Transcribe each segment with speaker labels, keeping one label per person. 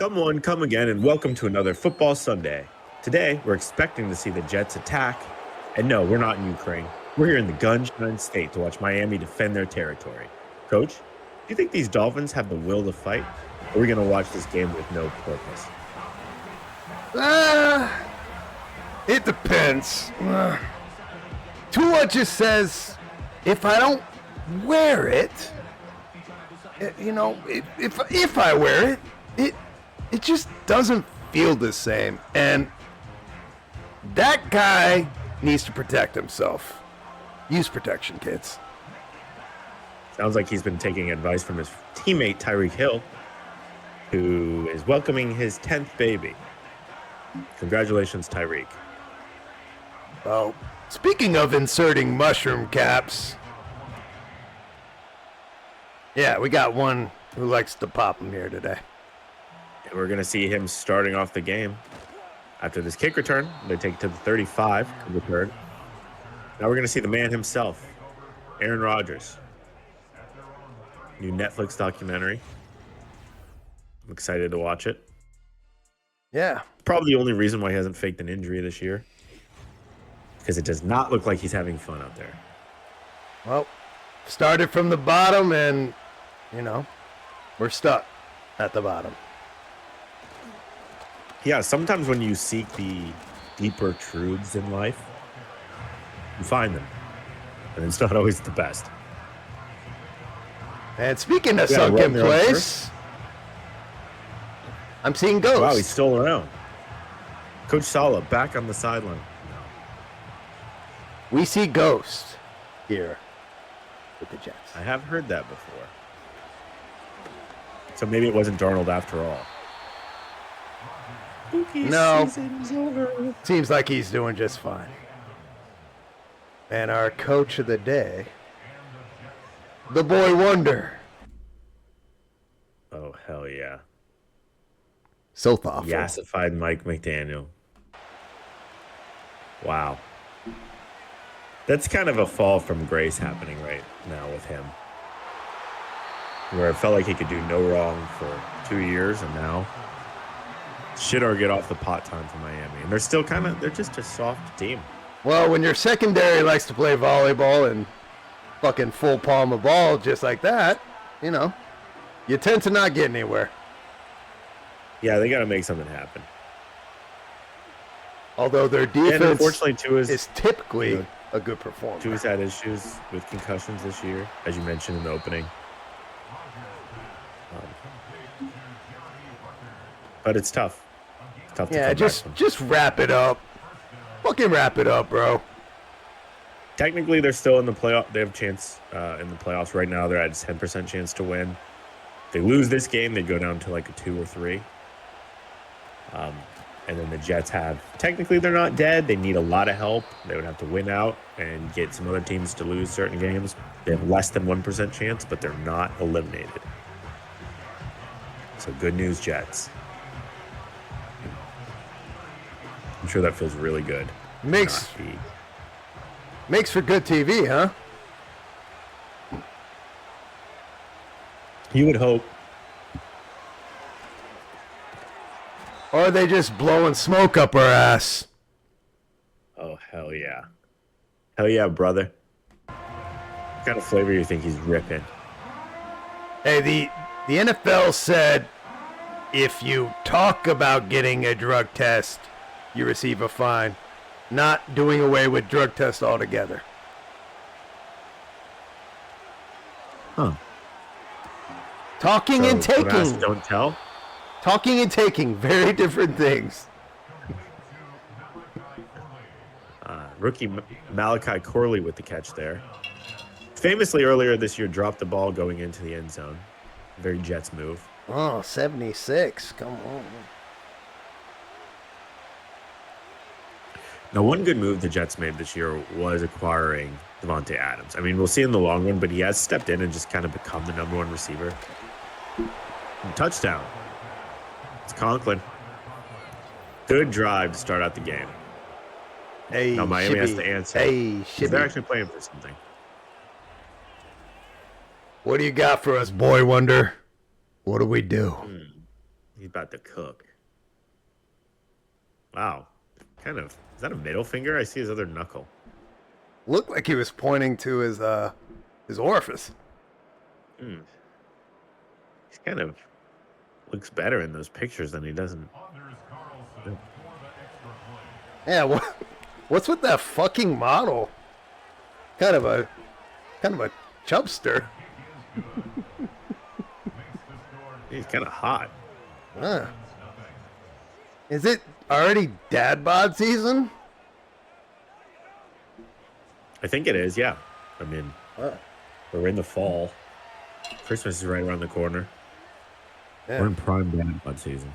Speaker 1: Come one, come again, and welcome to another Football Sunday. Today, we're expecting to see the Jets attack. And no, we're not in Ukraine. We're here in the Gunshine State to watch Miami defend their territory. Coach, do you think these Dolphins have the will to fight? Or are we going to watch this game with no purpose?
Speaker 2: It depends. Tua just says, if I don't wear it, if I wear it, it just doesn't feel the same. And that guy needs to protect himself. Use protection, kids.
Speaker 1: Sounds like he's been taking advice from his teammate Tyreek Hill, who is welcoming his 10th baby. Congratulations, Tyreek.
Speaker 2: Well, speaking of inserting mushroom caps, yeah, we got one who likes to pop them here today.
Speaker 1: And we're going to see him starting off the game. After this kick return, they take it to the 35 return. Now we're going to see the man himself, Aaron Rodgers. New Netflix documentary. I'm excited to watch it.
Speaker 2: Yeah.
Speaker 1: Probably the only reason why he hasn't faked an injury this year. Because it does not look like he's having fun out there.
Speaker 2: Well, started from the bottom and, we're stuck at the bottom.
Speaker 1: Yeah, sometimes when you seek the deeper truths in life, you find them. And it's not always the best.
Speaker 2: And speaking of sunken place, I'm seeing ghosts.
Speaker 1: Wow, he's still around. Coach Sala back on the sideline.
Speaker 2: We see ghosts here with the Jets.
Speaker 1: I have heard that before. So maybe it wasn't Darnold after all.
Speaker 2: No. Seems like he's doing just fine. And our coach of the day, the boy wonder.
Speaker 1: Oh, hell yeah.
Speaker 2: So thoughtful.
Speaker 1: Yassified Mike McDaniel. Wow. That's kind of a fall from grace happening right now with him. Where it felt like he could do no wrong for 2 years, and now shit or get off the pot time for Miami. And they're still they're just a soft team.
Speaker 2: Well, when your secondary likes to play volleyball and fucking full palm a ball just like that, you tend to not get anywhere.
Speaker 1: Yeah, they got to make something happen.
Speaker 2: Although their defense
Speaker 1: and unfortunately,
Speaker 2: is typically a good performer.
Speaker 1: Tua's had issues with concussions this year, as you mentioned in the opening. But it's tough. It's tough to come back
Speaker 2: just wrap it up. Fucking wrap it up, bro.
Speaker 1: Technically, they're still in the playoff. They have a chance in the playoffs right now. They're at a 10% chance to win. If they lose this game, they go down to like a 2 or 3. And then the Jets technically they're not dead. They need a lot of help. They would have to win out and get some other teams to lose certain games. They have less than 1% chance, but they're not eliminated. So good news, Jets. I'm sure that feels really good.
Speaker 2: Makes for good TV, huh?
Speaker 1: You would hope.
Speaker 2: Or are they just blowing smoke up our ass?
Speaker 1: Oh, hell yeah. Hell yeah, brother. What kind of flavor do you think he's ripping?
Speaker 2: Hey, the NFL said if you talk about getting a drug test, you receive a fine. Not doing away with drug tests altogether.
Speaker 1: Huh.
Speaker 2: Talking and taking.
Speaker 1: Ask, don't tell?
Speaker 2: Talking and taking, very different things.
Speaker 1: Rookie Malachi Corley with the catch there. Famously earlier this year, dropped the ball going into the end zone. Very Jets move.
Speaker 2: Oh, 76. Come on.
Speaker 1: Now, one good move the Jets made this year was acquiring Devontae Adams. I mean, we'll see in the long run, but he has stepped in and just kind of become the number one receiver. And touchdown. It's Conklin. Good drive to start out the game.
Speaker 2: Hey,
Speaker 1: now Miami has to answer.
Speaker 2: Hey,
Speaker 1: they're actually playing for something.
Speaker 2: What do you got for us, boy wonder? What do we do?
Speaker 1: He's about to cook. Wow. Kind of. Is that a middle finger? I see his other knuckle.
Speaker 2: Looked like he was pointing to his orifice.
Speaker 1: He kind of looks better in those pictures than he doesn't.
Speaker 2: Yeah, what's with that fucking model? Kind of a chubster.
Speaker 1: He's kind of hot.
Speaker 2: Is it already dad bod season?
Speaker 1: I think it is, yeah. I mean, we're in the fall. Christmas is right around the corner.
Speaker 2: Yeah.
Speaker 1: We're in prime dad bod season.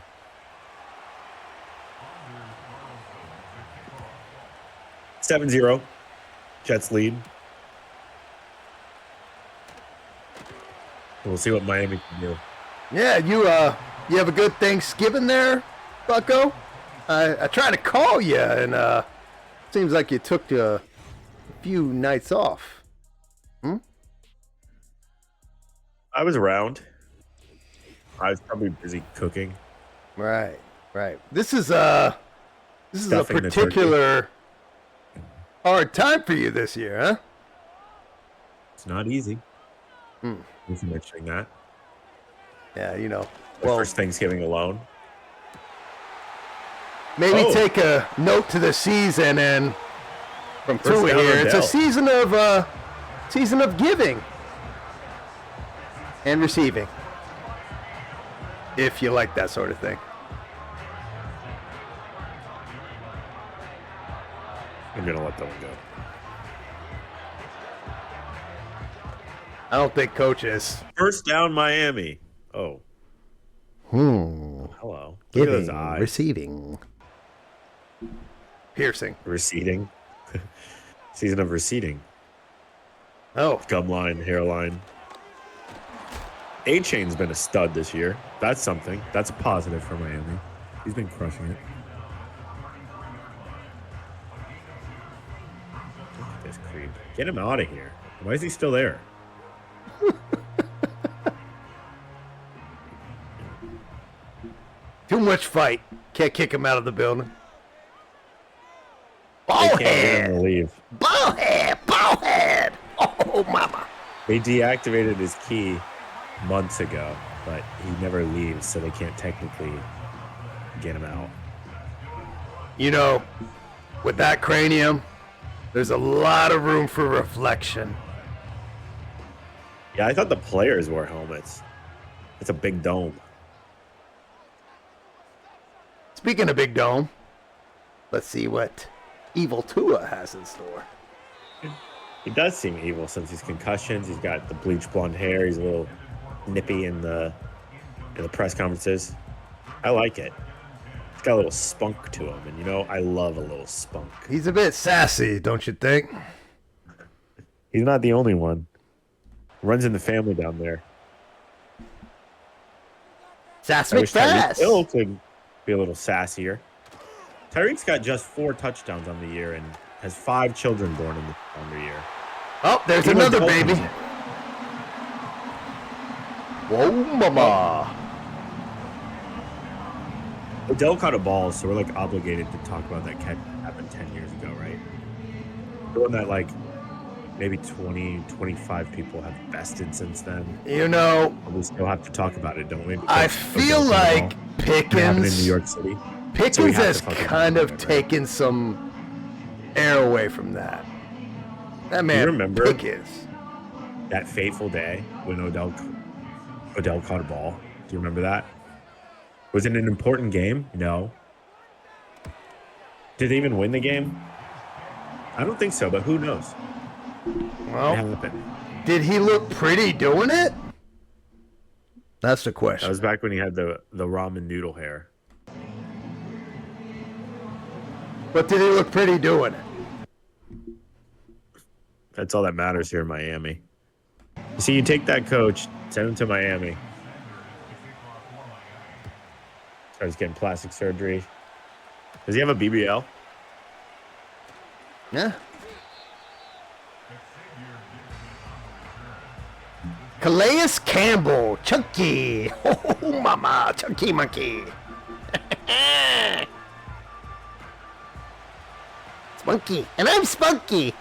Speaker 1: $7-0. Jets lead. We'll see what Miami can do.
Speaker 2: Yeah, you have a good Thanksgiving there, Bucko? I tried to call you, and seems like you took a few nights off.
Speaker 1: I was around. I was probably busy cooking.
Speaker 2: Right. This is a
Speaker 1: Stuffing the
Speaker 2: particular hard time for you this year, huh?
Speaker 1: It's not easy. Thanks for mentioning that.
Speaker 2: Yeah, you know.
Speaker 1: The first Thanksgiving alone.
Speaker 2: Maybe take a note to the season and from Tua here. It's a season of giving and receiving. If you like that sort of thing.
Speaker 1: I'm gonna let that one go.
Speaker 2: I don't think coach is.
Speaker 1: First down, Miami. Oh. Hello. Look at those eyes.
Speaker 2: Receiving. Piercing.
Speaker 1: Receding. Season of receding.
Speaker 2: Oh.
Speaker 1: Gum line, hairline. A-Chain's been a stud this year. That's something. That's a positive for Miami. He's been crushing it. Look at this creep. Get him out of here. Why is he still there?
Speaker 2: Too much fight. Can't kick him out of the building.
Speaker 1: They can't get him to leave.
Speaker 2: Ball head. Oh, mama.
Speaker 1: They deactivated his key months ago, but he never leaves, so they can't technically get him out.
Speaker 2: You know, with that cranium, there's a lot of room for reflection.
Speaker 1: Yeah, I thought the players wore helmets. It's a big dome.
Speaker 2: Speaking of Big Dome, let's see what Evil Tua has in store.
Speaker 1: He does seem evil since he's concussions. He's got the bleach blonde hair. He's a little nippy in the press conferences. I like it. He's got a little spunk to him, and you know, I love a little spunk.
Speaker 2: He's a bit sassy, don't you think?
Speaker 1: He's not the only one. Runs in the family down there.
Speaker 2: Sass
Speaker 1: I wish Tyreek
Speaker 2: McFass.
Speaker 1: Hill could be a little sassier. Tyreek's got just 4 touchdowns on the year and has 5 children born in the calendar year.
Speaker 2: Oh, there's
Speaker 1: Even
Speaker 2: another
Speaker 1: Dolphins.
Speaker 2: baby. Whoa, mama.
Speaker 1: Odell caught a ball, so we're like obligated to talk about that catch that happened 10 years ago, right? The one that like maybe 20, 25 people have bested since then.
Speaker 2: You know,
Speaker 1: But we still have to talk about it, don't we? Because
Speaker 2: I feel
Speaker 1: Odell caught a
Speaker 2: like
Speaker 1: ball. It happened in New York City. So we
Speaker 2: Pickens
Speaker 1: have
Speaker 2: has
Speaker 1: to fucking
Speaker 2: kind
Speaker 1: talk
Speaker 2: of
Speaker 1: about it, right?
Speaker 2: taken some air away from that. That man,
Speaker 1: remember?
Speaker 2: Pickens.
Speaker 1: That fateful day when Odell caught a ball. Do you remember that? Was it an important game? No. Did they even win the game? I don't think so, but who knows?
Speaker 2: Well,
Speaker 1: It happened.
Speaker 2: did he look pretty doing it? That's the
Speaker 1: That
Speaker 2: question.
Speaker 1: was back when he had the ramen noodle hair.
Speaker 2: But did he look pretty doing it?
Speaker 1: That's all that matters here in Miami. See, you take that coach, send him to Miami. Starts getting plastic surgery. Does he have a BBL?
Speaker 2: Yeah. Calais Campbell, Chunky. Oh, mama, Chunky Monkey. Spunky, and I'm Spunky.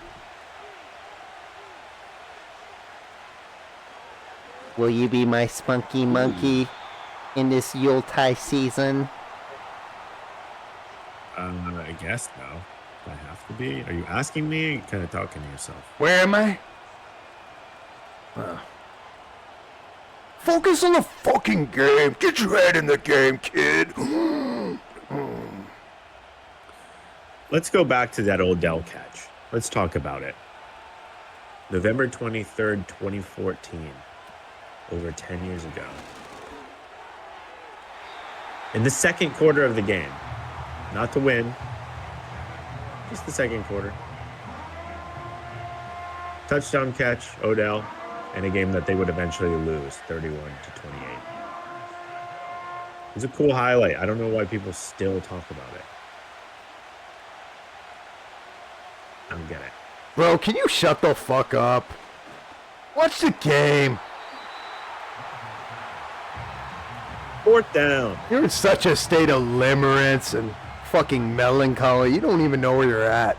Speaker 2: Will you be my spunky monkey in this Yuletide season?
Speaker 1: I guess no. Do I have to be? Are you asking me? Or are you kind of talking to yourself?
Speaker 2: Where am I? Focus on the fucking game. Get your head in the game, kid.
Speaker 1: Let's go back to that Odell catch. Let's talk about it. November 23rd, 2014. Over 10 years ago. In the second quarter of the game. Not to win. Just the second quarter. Touchdown catch, Odell, in a game that they would eventually lose, 31-28. It's a cool highlight. I don't know why people still talk about it. I don't get it.
Speaker 2: Bro, can you shut the fuck up? Watch the game.
Speaker 1: Fourth down.
Speaker 2: You're in such a state of limerence and fucking melancholy. You don't even know where you're at.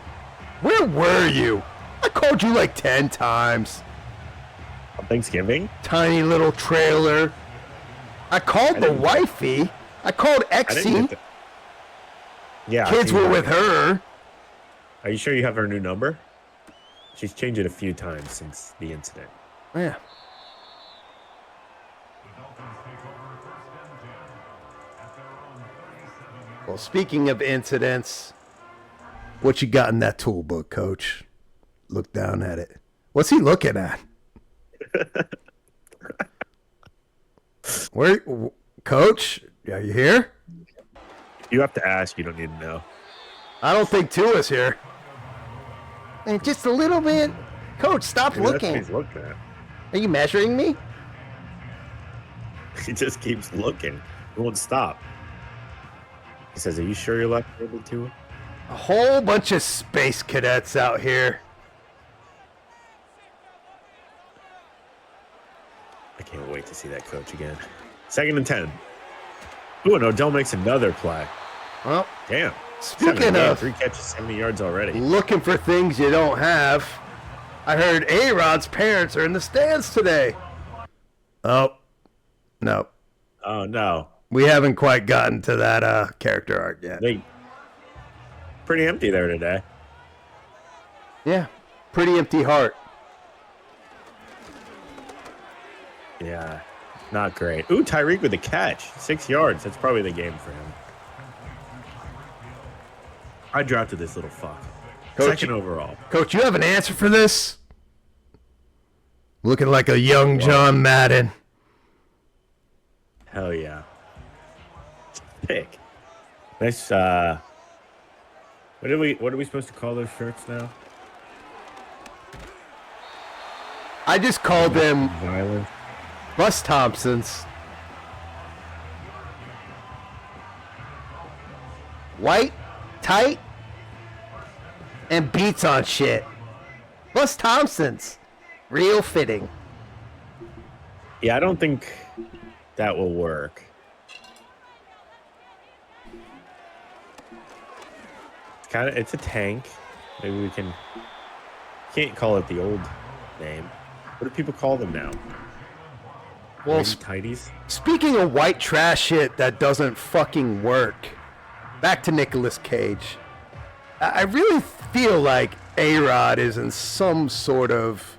Speaker 2: Where were you? I called you like 10 times.
Speaker 1: On Thanksgiving?
Speaker 2: Tiny little trailer. I called the wifey. I called Exie.
Speaker 1: Yeah.
Speaker 2: Kids were with her.
Speaker 1: Are you sure you have her new number? She's changed it a few times since the incident.
Speaker 2: Yeah. Well, speaking of incidents, what you got in that tool book, Coach? Look down at it. What's he looking at? Where, Coach? Are you here?
Speaker 1: You have to ask. You don't need to know.
Speaker 2: I don't think Tua's here. And just a little bit. Coach, stop
Speaker 1: Maybe
Speaker 2: looking.
Speaker 1: That's what he's looking at.
Speaker 2: Are you measuring me?
Speaker 1: He just keeps looking. He won't stop. He says, "Are you sure you're left-handed, Tua?"
Speaker 2: A whole bunch of space cadets out here.
Speaker 1: I can't wait to see that coach again. 2nd and 10. Ooh, and Odell makes another play.
Speaker 2: Well,
Speaker 1: Damn.
Speaker 2: speaking of
Speaker 1: 3 catches, 70 yards already.
Speaker 2: looking for things you don't have, I heard A-Rod's parents are in the stands today. Oh, no.
Speaker 1: Oh, no.
Speaker 2: We haven't quite gotten to that character arc yet.
Speaker 1: They pretty empty there today.
Speaker 2: Yeah, pretty empty heart.
Speaker 1: Yeah, not great. Ooh, Tyreek with the catch. 6 yards. That's probably the game for him. I drafted this little fuck.
Speaker 2: Coach,
Speaker 1: 2nd overall.
Speaker 2: Coach, you have an answer for this? Looking like a young John Madden.
Speaker 1: Hell yeah. Pick. Nice. What are we supposed to call those shirts now?
Speaker 2: I just called them
Speaker 1: Violent.
Speaker 2: Bus Thompsons. White, tight, and beats on shit. Bus Thompsons. Real fitting.
Speaker 1: Yeah, I don't think that will work. It's a tank. Maybe we can't call it the old name. What do people call them now?
Speaker 2: Well,
Speaker 1: tighties.
Speaker 2: speaking of white trash shit that doesn't fucking work, back to Nicolas Cage. I really feel like A-Rod is in some sort of,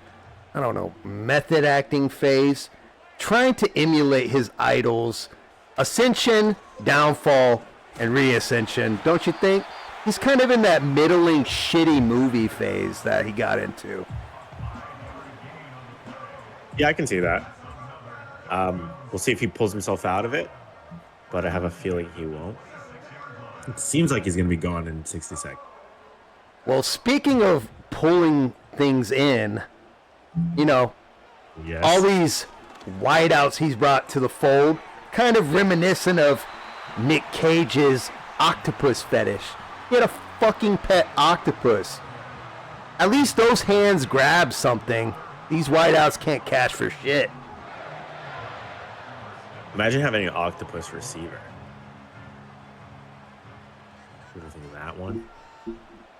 Speaker 2: I don't know, method acting phase, trying to emulate his idols' ascension, downfall, and reascension. Don't you think? He's kind of in that middling, shitty movie phase that he got into.
Speaker 1: Yeah, I can see that. We'll see if he pulls himself out of it, but I have a feeling he won't. It seems like he's going to be gone in 60 seconds.
Speaker 2: Well, speaking of pulling things in, you know,
Speaker 1: Yes.
Speaker 2: all these wideouts he's brought to the fold, kind of reminiscent of Nick Cage's octopus fetish. He had a fucking pet octopus. At least those hands grab something. These wideouts can't catch for shit.
Speaker 1: Imagine having an octopus receiver. What do you think of that one?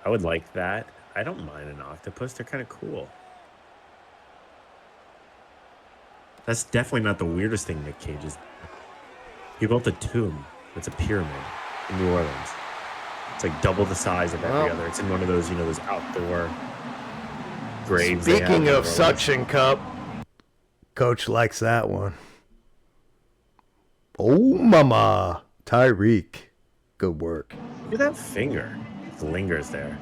Speaker 1: I would like that. I don't mind an octopus. They're kind of cool. That's definitely not the weirdest thing Nick Cage is. He built a tomb. It's a pyramid in New Orleans. It's like double the size of every other. It's in one of those, those outdoor graves.
Speaker 2: Speaking of suction cup, Coach likes that one. Oh, mama. Tyreek. Good work.
Speaker 1: Look at that finger. It lingers there.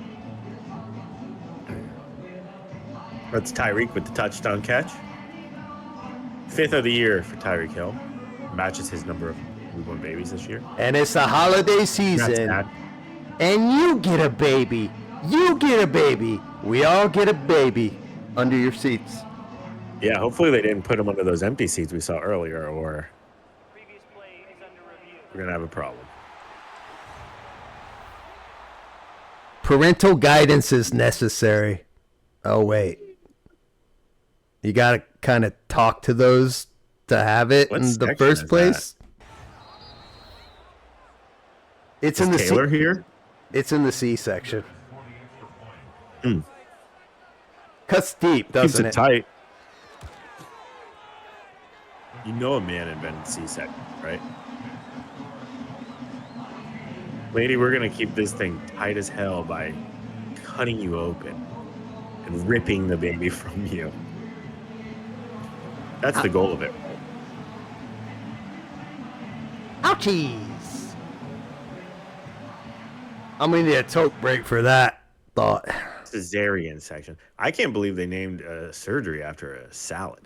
Speaker 1: That's Tyreek with the touchdown catch. 5th of the year for Tyreek Hill. Matches his number of newborn babies this year.
Speaker 2: And it's the holiday season. And you get a baby. You get a baby. We all get a baby under your seats.
Speaker 1: Yeah, hopefully they didn't put him under those empty seats we saw earlier, or we're going to have a problem.
Speaker 2: Parental guidance is necessary. Oh, wait. You got to kind of talk to those to have it in the first place. It's in the
Speaker 1: Taylor here?
Speaker 2: It's in the C section. Cuts deep, doesn't it?
Speaker 1: Tight. You know a man invented C-section, right? Lady, we're going to keep this thing tight as hell by cutting you open and ripping the baby from you. That's the goal of it.
Speaker 2: Ouchies! I'm going to need a toke break for that thought.
Speaker 1: Cesarean section. I can't believe they named surgery after a salad.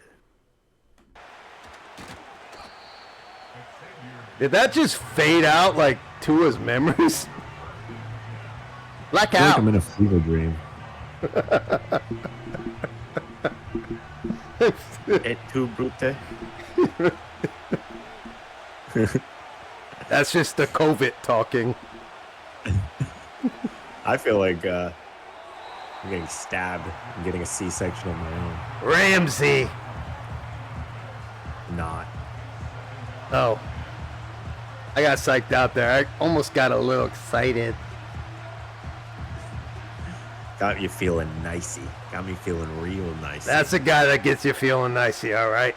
Speaker 2: Did that just fade out like Tua's memories? Black
Speaker 1: I feel
Speaker 2: out.
Speaker 1: like I'm in a fever dream. Et tu, Brute?
Speaker 2: That's just the COVID talking.
Speaker 1: I feel like I'm getting stabbed and getting a C-section of my own.
Speaker 2: Ramsey.
Speaker 1: Not.
Speaker 2: Oh. I got psyched out there. I almost got a little excited.
Speaker 1: Got you feeling nicey. Got me feeling real nicey.
Speaker 2: That's a guy that gets you feeling nicey, all right?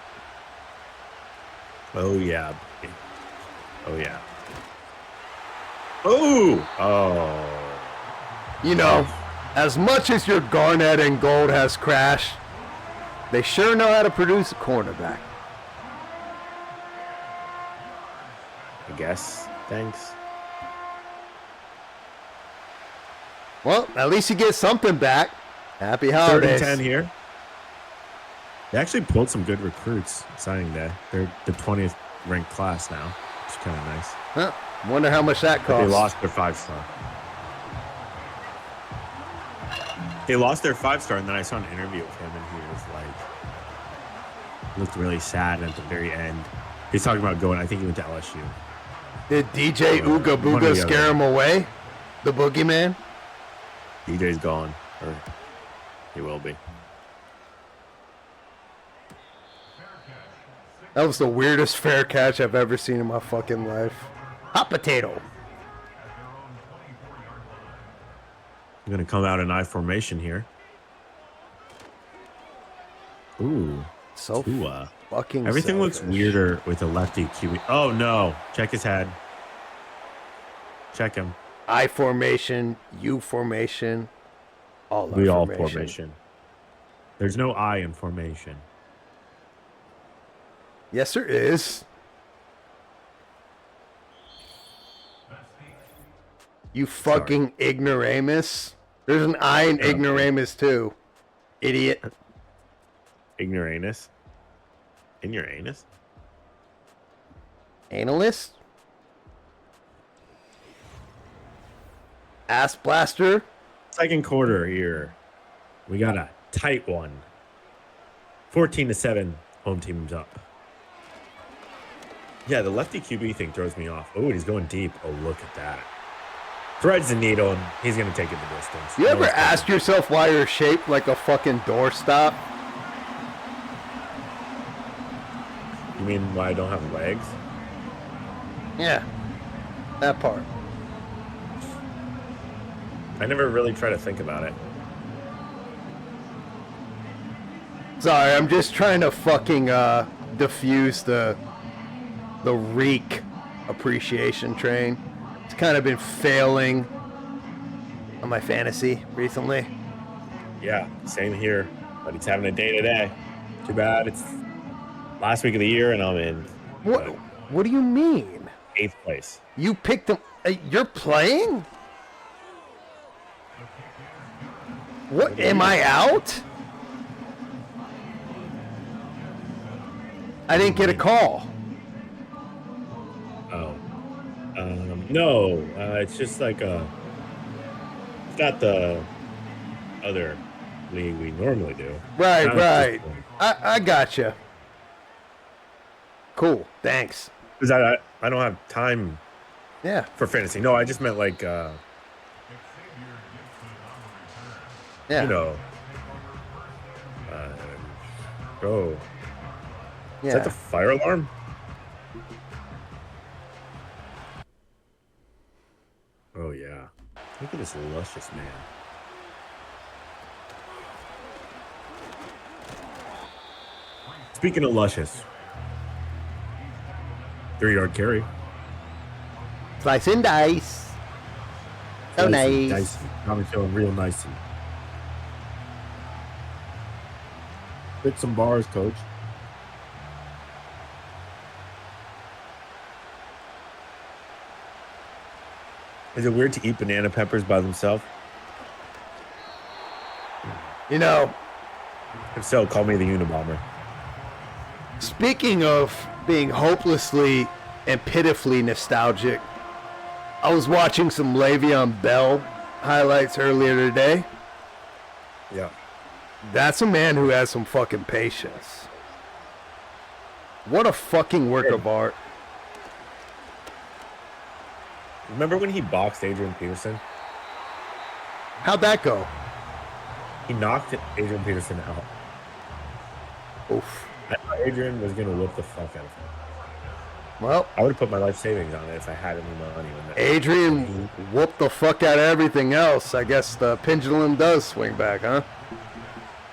Speaker 1: Oh, yeah. Oh, yeah. Oh!
Speaker 2: You know, as much as your Garnett and Gold has crashed, they sure know how to produce a cornerback.
Speaker 1: I guess. Thanks.
Speaker 2: Well, at least you get something back. Happy holidays.
Speaker 1: 30-10 here. They actually pulled some good recruits signing day. They're the 20th ranked class now, which is kind of nice.
Speaker 2: Huh. Wonder how much that cost.
Speaker 1: But they lost their 5-star. They lost their 5-star, and then I saw an interview with him, and he was like, looked really sad at the very end. He's talking about going, I think he went to LSU.
Speaker 2: Did DJ Ooga Booga scare him away? The boogeyman?
Speaker 1: DJ's gone, or he will be.
Speaker 2: That was the weirdest fair catch I've ever seen in my fucking life. Hot potato.
Speaker 1: I'm going to come out in I formation here. Ooh.
Speaker 2: So
Speaker 1: Tua.
Speaker 2: fucking
Speaker 1: Everything
Speaker 2: selfish.
Speaker 1: looks weirder with a lefty QB. Oh, no. Check his head. Check him.
Speaker 2: I formation, U formation, all
Speaker 1: We all
Speaker 2: formation.
Speaker 1: formation. There's no I in formation.
Speaker 2: Yes, there is. You fucking ignoramus. There's an I in ignoramus too. Idiot.
Speaker 1: Ignoranus. In your anus?
Speaker 2: Analyst? Ass blaster?
Speaker 1: Second quarter here. We got a tight one. 14-7. Home team's up. Yeah, the lefty QB thing throws me off. Oh, he's going deep. Oh, look at that. Threads the needle, and he's going to take it the distance.
Speaker 2: You ever ask yourself why you're shaped like a fucking doorstop?
Speaker 1: You mean why I don't have legs?
Speaker 2: Yeah, that part.
Speaker 1: I never really try to think about it.
Speaker 2: Sorry, I'm just trying to fucking diffuse the reek appreciation train. It's kind of been failing on my fantasy recently.
Speaker 1: Yeah, same here. But he's having a day today. Too bad it's last week of the year and I'm in
Speaker 2: What do you mean?
Speaker 1: 8th place.
Speaker 2: You picked them. You're playing? What? Am I out? I didn't get a call.
Speaker 1: Oh. No. It's just like it's not the other league we normally do.
Speaker 2: Right. I gotcha. Cool. Thanks.
Speaker 1: Because I don't have time for fantasy. No, I just meant like
Speaker 2: yeah.
Speaker 1: You know. Go.
Speaker 2: Yeah.
Speaker 1: Is that the fire alarm? Oh yeah. Look at this luscious man. Speaking of luscious. 3-yard carry.
Speaker 2: Slice and dice. So nice.
Speaker 1: Dicey. I'm feeling real nicey. Hit some bars, coach. Is it weird to eat banana peppers by themselves?
Speaker 2: You know,
Speaker 1: If so, call me the Unabomber.
Speaker 2: speaking of being hopelessly and pitifully nostalgic, I was watching some Le'Veon Bell highlights earlier today.
Speaker 1: Yeah.
Speaker 2: That's a man who has some fucking patience. What a fucking work of art.
Speaker 1: Remember when he boxed Adrian Peterson?
Speaker 2: How'd that go?
Speaker 1: He knocked Adrian Peterson out.
Speaker 2: Oof.
Speaker 1: I thought Adrian was going to whip the fuck out of him.
Speaker 2: Well,
Speaker 1: I would have put my life savings on it if I had any money on that.
Speaker 2: Adrian whooped the fuck out of everything else. I guess the pendulum does swing back, huh?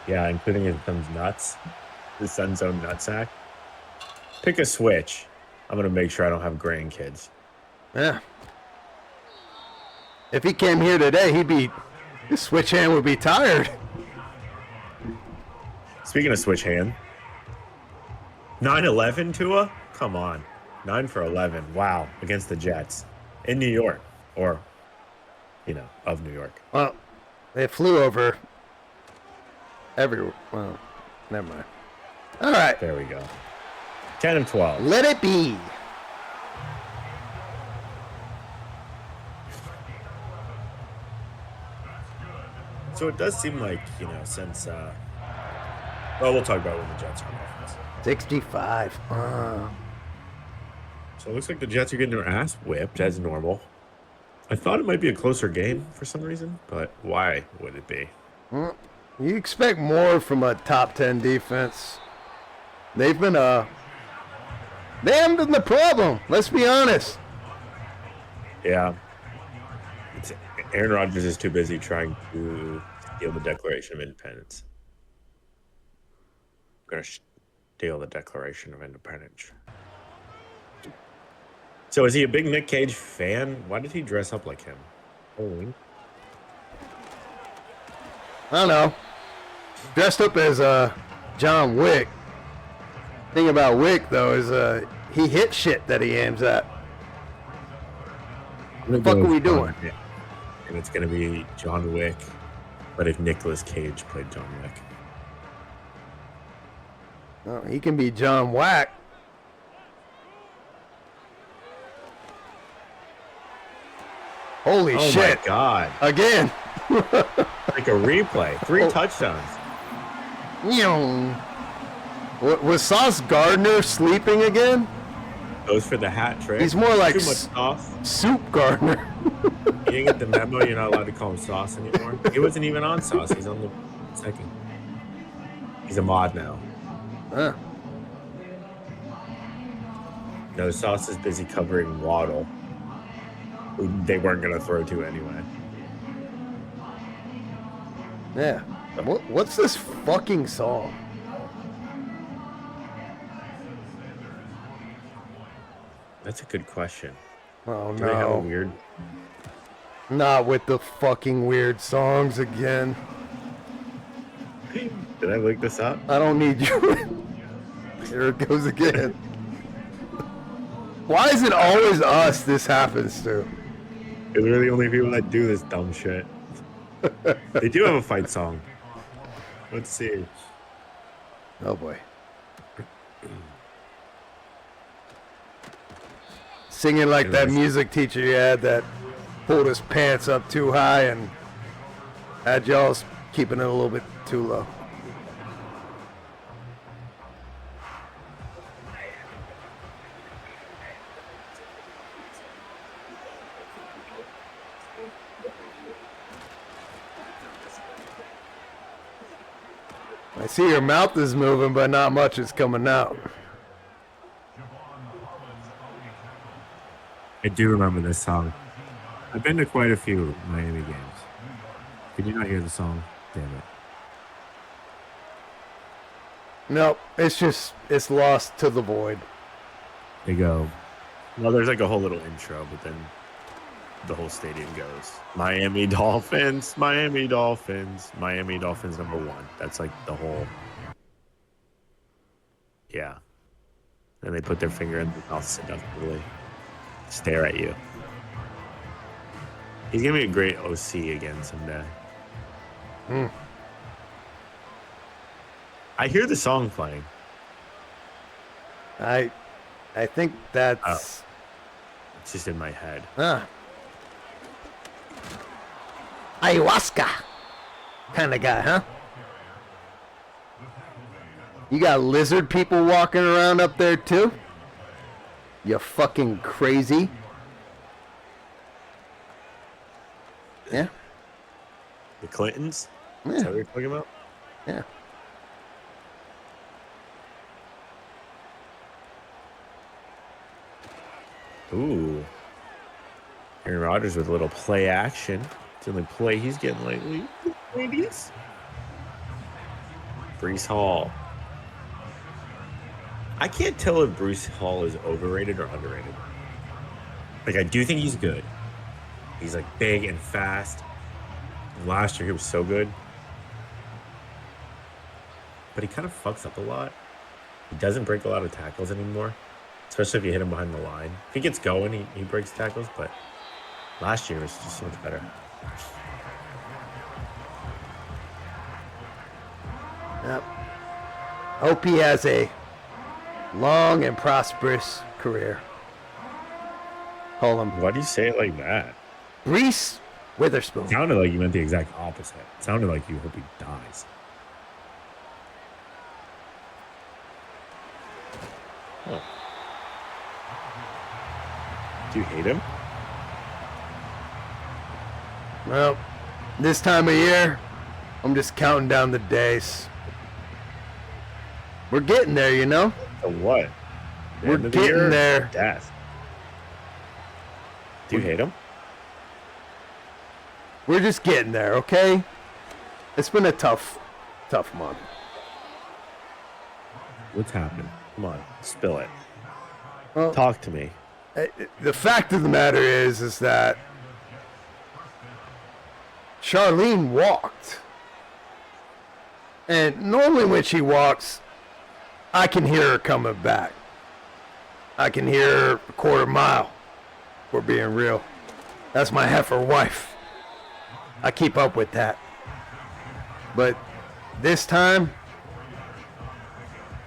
Speaker 1: Yeah, including his son's nuts. His son's own nutsack. Pick a switch. I'm going to make sure I don't have grandkids.
Speaker 2: Yeah. If he came here today, his switch hand would be tired.
Speaker 1: Speaking of switch hand, 9-11 Tua? Come on. 9 for 11. Wow. Against the Jets. In New York. Or, of New York.
Speaker 2: Well, they flew over everywhere. Well, never mind. All right.
Speaker 1: There we go. 10 and 12.
Speaker 2: Let it be.
Speaker 1: So it does seem like, since, we'll talk about when the Jets are on offense.
Speaker 2: 65.
Speaker 1: So it looks like the Jets are getting their ass whipped as normal. I thought it might be a closer game for some reason, but why would it be?
Speaker 2: Well, you expect more from a top 10 defense. They've been they haven't been the problem. Let's be honest.
Speaker 1: Yeah. Aaron Rodgers is too busy trying to steal the Declaration of Independence. I'm going to steal the Declaration of Independence. So is he a big Nick Cage fan? Why did he dress up like him? Holy.
Speaker 2: I don't know. Dressed up as John Wick. Thing about Wick, though, is he hits shit that he aims at. What the fuck are we doing?
Speaker 1: And it's going to be John Wick, but if Nicolas Cage played John Wick.
Speaker 2: Oh, he can be John Whack. Holy shit.
Speaker 1: Oh, my God.
Speaker 2: Again.
Speaker 1: Like a replay. 3 touchdowns.
Speaker 2: Was Sauce Gardner sleeping again?
Speaker 1: Goes for the hat trick.
Speaker 2: He's more like
Speaker 1: Too much sauce.
Speaker 2: Soup Gardner.
Speaker 1: You didn't get the memo. You're not allowed to call him Sauce anymore. He wasn't even on Sauce. He's on the second. He's a mod now.
Speaker 2: Huh.
Speaker 1: No, Sauce is busy covering Waddle, who they weren't going to throw to anyway.
Speaker 2: Yeah. What's this fucking song?
Speaker 1: That's a good question.
Speaker 2: Oh,
Speaker 1: Do they have a
Speaker 2: no.
Speaker 1: weird...
Speaker 2: Not with the fucking weird songs again.
Speaker 1: Did I look this up?
Speaker 2: I don't need you. Here it goes again. Why is it always us this happens to?
Speaker 1: Because we're the only people that do this dumb shit. They do have a fight song. Let's see.
Speaker 2: Oh boy. Singing like that music teacher you had that pulled his pants up too high and had y'all keeping it a little bit too low. I see your mouth is moving, but not much is coming out.
Speaker 1: I do remember this song. I've been to quite a few Miami games. Did you not hear the song? Damn it.
Speaker 2: Nope, it's lost to the void.
Speaker 1: They go, well, there's like a whole little intro, but then the whole stadium goes, Miami Dolphins, Miami Dolphins, Miami Dolphins #1. That's like the whole, yeah. And they put their finger in the mouth seductively, stare at you. He's going to be a great OC again someday. I hear the song playing.
Speaker 2: I think that's...
Speaker 1: It's just in my head.
Speaker 2: Ayahuasca kind of guy, huh? You got lizard people walking around up there too? You fucking crazy. Yeah.
Speaker 1: The Clintons?
Speaker 2: Yeah.
Speaker 1: Is that what you're talking about?
Speaker 2: Yeah.
Speaker 1: Ooh. Aaron Rodgers with a little play action. It's the only play he's getting lately. Ladies. Breece Hall. I can't tell if Breece Hall is overrated or underrated. Like, I do think he's good. He's, like, big and fast. Last year, he was so good. But he kind of fucks up a lot. He doesn't break a lot of tackles anymore. Especially if you hit him behind the line. If he gets going, he breaks tackles. But last year was just so much better.
Speaker 2: Yep. Hope he has a long and prosperous career. Call him
Speaker 1: Why do you say it like that?
Speaker 2: Reese Witherspoon.
Speaker 1: It sounded like you meant the exact opposite. It sounded like you hope he dies. Huh. Do you hate him?
Speaker 2: Well, this time of year, I'm just counting down the days. We're getting there, you know?
Speaker 1: So what? The
Speaker 2: We're
Speaker 1: end of the
Speaker 2: getting
Speaker 1: year?
Speaker 2: there.
Speaker 1: Death. Do you hate him?
Speaker 2: We're just getting there, okay? It's been a tough month.
Speaker 1: What's happened? Come on, spill it.
Speaker 2: Well,
Speaker 1: Talk to me.
Speaker 2: the fact of the matter is that Charlene walked. And normally when she walks, I can hear her coming back. I can hear her a quarter mile, if we're being real. That's my heifer wife. I keep up with that. But this time,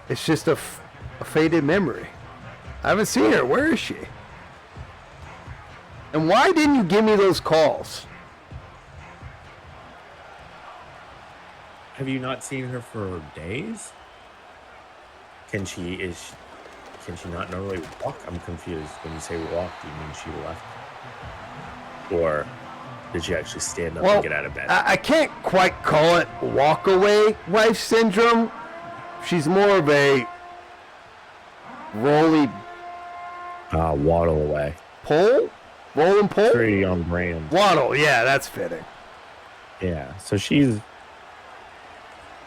Speaker 2: it's just a faded memory. I haven't seen her. Where is she? And why didn't you give me those calls?
Speaker 1: Have you not seen her for days? Can she not normally walk? I'm confused. When you say walk, do you mean she left? Or did she actually stand up and get out of bed?
Speaker 2: I can't quite call it walk-away wife syndrome. She's more of a
Speaker 1: Waddle away.
Speaker 2: Pole? Rolling pole?
Speaker 1: Pretty on brand.
Speaker 2: Waddle, yeah, that's fitting.
Speaker 1: Yeah, so she's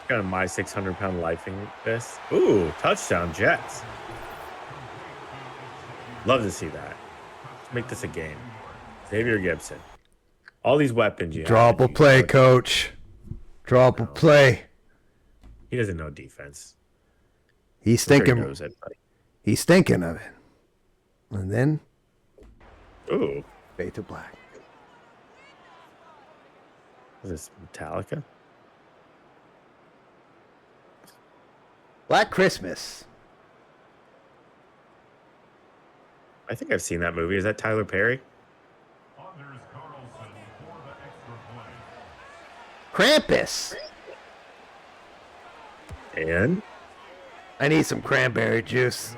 Speaker 1: got my 600-pound lifing this. Ooh, touchdown Jets. Love to see that. Let's make this a game. Xavier Gibson. All these weapons you
Speaker 2: Drop
Speaker 1: have.
Speaker 2: a play, coach. Drop a play.
Speaker 1: He doesn't know defense.
Speaker 2: He's thinking.
Speaker 1: He knows it, buddy.
Speaker 2: He's thinking of it. And then.
Speaker 1: Ooh.
Speaker 2: Fade to black.
Speaker 1: Is this Metallica?
Speaker 2: Black Christmas.
Speaker 1: I think I've seen that movie. Is that Tyler Perry?
Speaker 2: Krampus.
Speaker 1: And?
Speaker 2: I need some cranberry juice.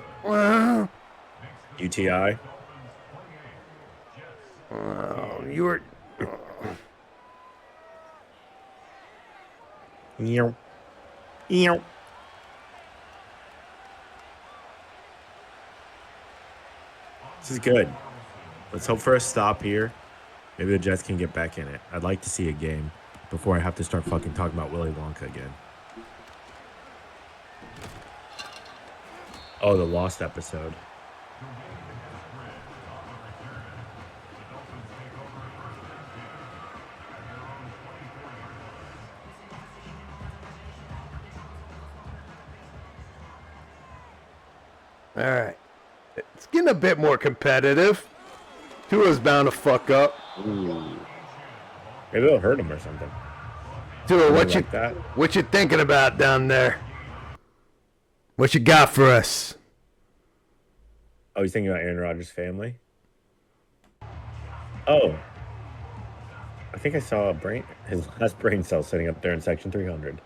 Speaker 1: UTI?
Speaker 2: You were.
Speaker 1: Ew. Ew. This is good. Let's hope for a stop here. Maybe the Jets can get back in it. I'd like to see a game before I have to start fucking talking about Willy Wonka again. Oh, the Lost episode.
Speaker 2: All right. It's getting a bit more competitive. Tua's bound to fuck up.
Speaker 1: Ooh. Maybe it'll hurt him or something.
Speaker 2: Tua,
Speaker 1: Like
Speaker 2: what you thinking about down there? What you got for us?
Speaker 1: Oh, he's thinking about Aaron Rodgers' family? Oh. I think I saw his last brain cell sitting up there in section 300.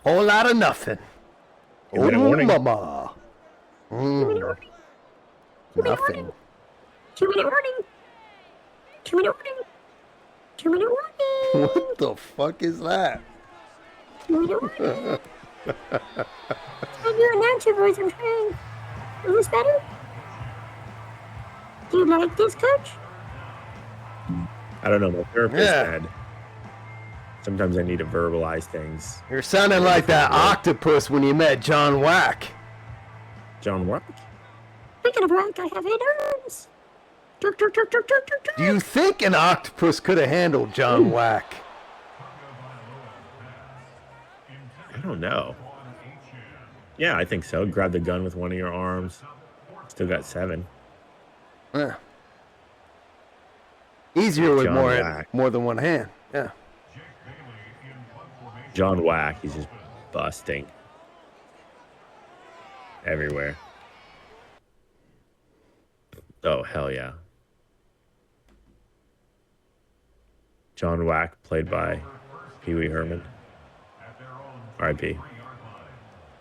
Speaker 2: Whole lot of nothing.
Speaker 1: Two-minute warning.
Speaker 2: Mama. Nothing.
Speaker 3: 2-minute warning. 2-minute warning. 2-minute warning.
Speaker 2: What the fuck is that?
Speaker 3: 2-minute warning. Your announcer voice, I'm trying. Is this better? Do you like this, coach?
Speaker 1: I don't know. My therapist said sometimes I need to verbalize things.
Speaker 2: You're sounding like that octopus when you met John Wack.
Speaker 1: John what?
Speaker 3: Speaking of rank, I have 8 arms.
Speaker 2: Do you think an octopus could have handled John Wack?
Speaker 1: I don't know. Yeah, I think so. Grab the gun with one of your arms. Still got 7.
Speaker 2: Yeah. Easier with
Speaker 1: John Wack.
Speaker 2: more than one hand. Yeah.
Speaker 1: John Wack, he's just busting everywhere. Oh, hell yeah. John Wack, played by Pee Wee Herman. R.I.P. I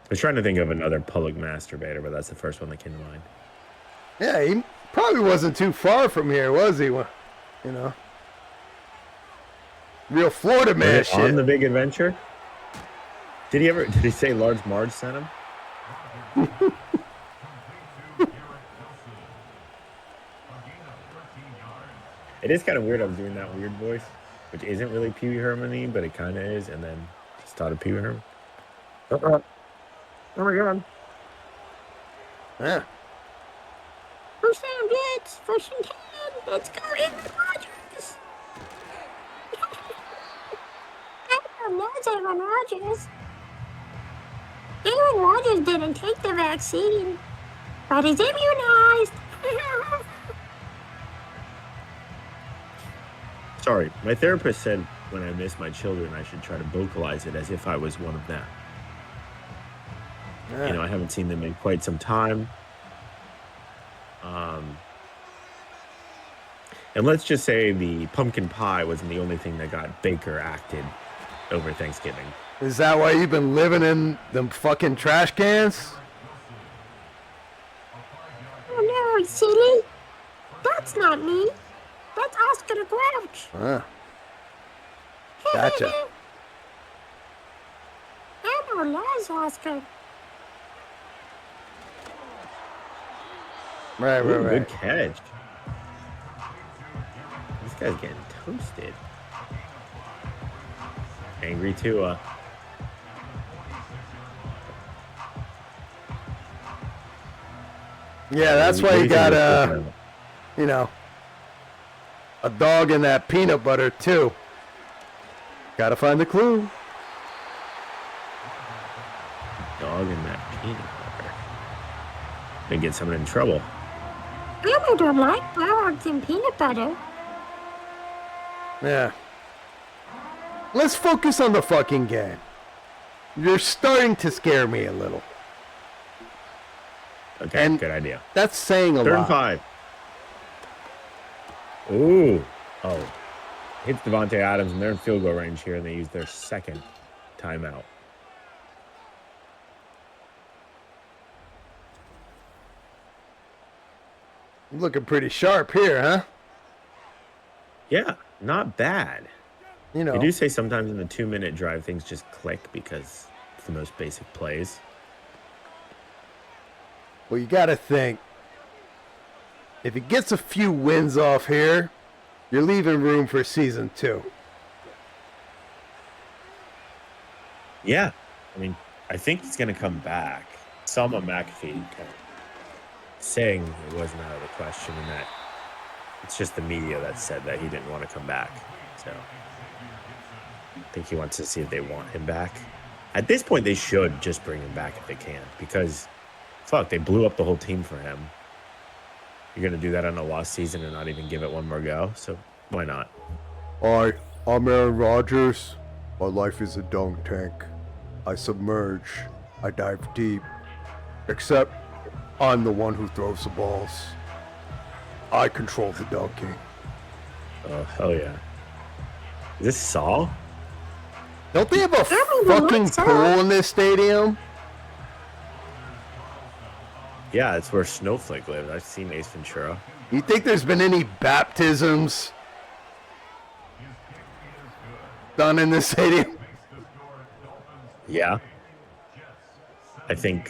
Speaker 1: was trying to think of another public masturbator, but that's the first one that came to mind.
Speaker 2: Yeah, he probably wasn't too far from here, was he? You know. Real Florida man shit.
Speaker 1: On The Big Adventure? Did he say Large Marge sent him? It is kind of weird I was doing that weird voice, which isn't really Pee Wee Herman-y, but it kind of is, and then just thought of Pee Wee Herman.
Speaker 3: Oh my god.
Speaker 2: Yeah.
Speaker 3: First down, Jets. First and 10. Let's go, Aaron Rodgers. That's Aaron Rodgers. Aaron Rodgers didn't take the vaccine, but he's immunized.
Speaker 1: Sorry, my therapist said when I miss my children, I should try to vocalize it as if I was one of them.
Speaker 2: Yeah.
Speaker 1: You know, I haven't seen them in quite some time. And let's just say the pumpkin pie wasn't the only thing that got Baker acted over Thanksgiving.
Speaker 2: Is that why you've been living in them fucking trash cans?
Speaker 3: Oh no, silly. That's not me. That's Oscar the Grouch.
Speaker 2: Gotcha.
Speaker 3: Elmo loves Oscar.
Speaker 2: Right,
Speaker 1: Ooh,
Speaker 2: right,
Speaker 1: good
Speaker 2: right.
Speaker 1: catch. This guy's getting toasted. Angry Tua.
Speaker 2: Yeah, that's
Speaker 1: What
Speaker 2: why
Speaker 1: do
Speaker 2: you
Speaker 1: you think
Speaker 2: got
Speaker 1: of this fourth down?
Speaker 2: a dog in that peanut butter too. Gotta find the clue.
Speaker 1: Dog in that peanut butter. Gonna get someone in trouble.
Speaker 3: I don't like dogs and peanut butter.
Speaker 2: Yeah. Let's focus on the fucking game. You're starting to scare me a little.
Speaker 1: Okay,
Speaker 2: And
Speaker 1: good idea.
Speaker 2: that's saying a
Speaker 1: 3rd and
Speaker 2: lot.
Speaker 1: 5. Ooh. Oh. Hits Devontae Adams, and they're in field goal range here, and they use their second timeout.
Speaker 2: Looking pretty sharp here, huh?
Speaker 1: Yeah, not bad.
Speaker 2: You
Speaker 1: They
Speaker 2: know.
Speaker 1: do say sometimes in the 2-minute drive things just click because it's the most basic plays.
Speaker 2: Well, you gotta think. If he gets a few wins off here, you're leaving room for season 2.
Speaker 1: Yeah. I mean, I think he's going to come back. Selma McAfee kind of saying it wasn't out of the question, and that it's just the media that said that he didn't want to come back. So I think he wants to see if they want him back. At this point, they should just bring him back if they can, because fuck, they blew up the whole team for him. You're going to do that on a lost season and not even give it one more go? So why not?
Speaker 2: Hi, I'm Aaron Rodgers. My life is a dunk tank. I submerge. I dive deep. Except I'm the one who throws the balls. I control the dunking.
Speaker 1: Oh, hell yeah. Is this Saul?
Speaker 2: Don't they have a
Speaker 3: don't even
Speaker 2: fucking
Speaker 3: like that.
Speaker 2: pool in this stadium?
Speaker 1: Yeah, it's where Snowflake lives. I've seen Ace Ventura.
Speaker 2: You think there's been any baptisms done in this stadium?
Speaker 1: Yeah. I think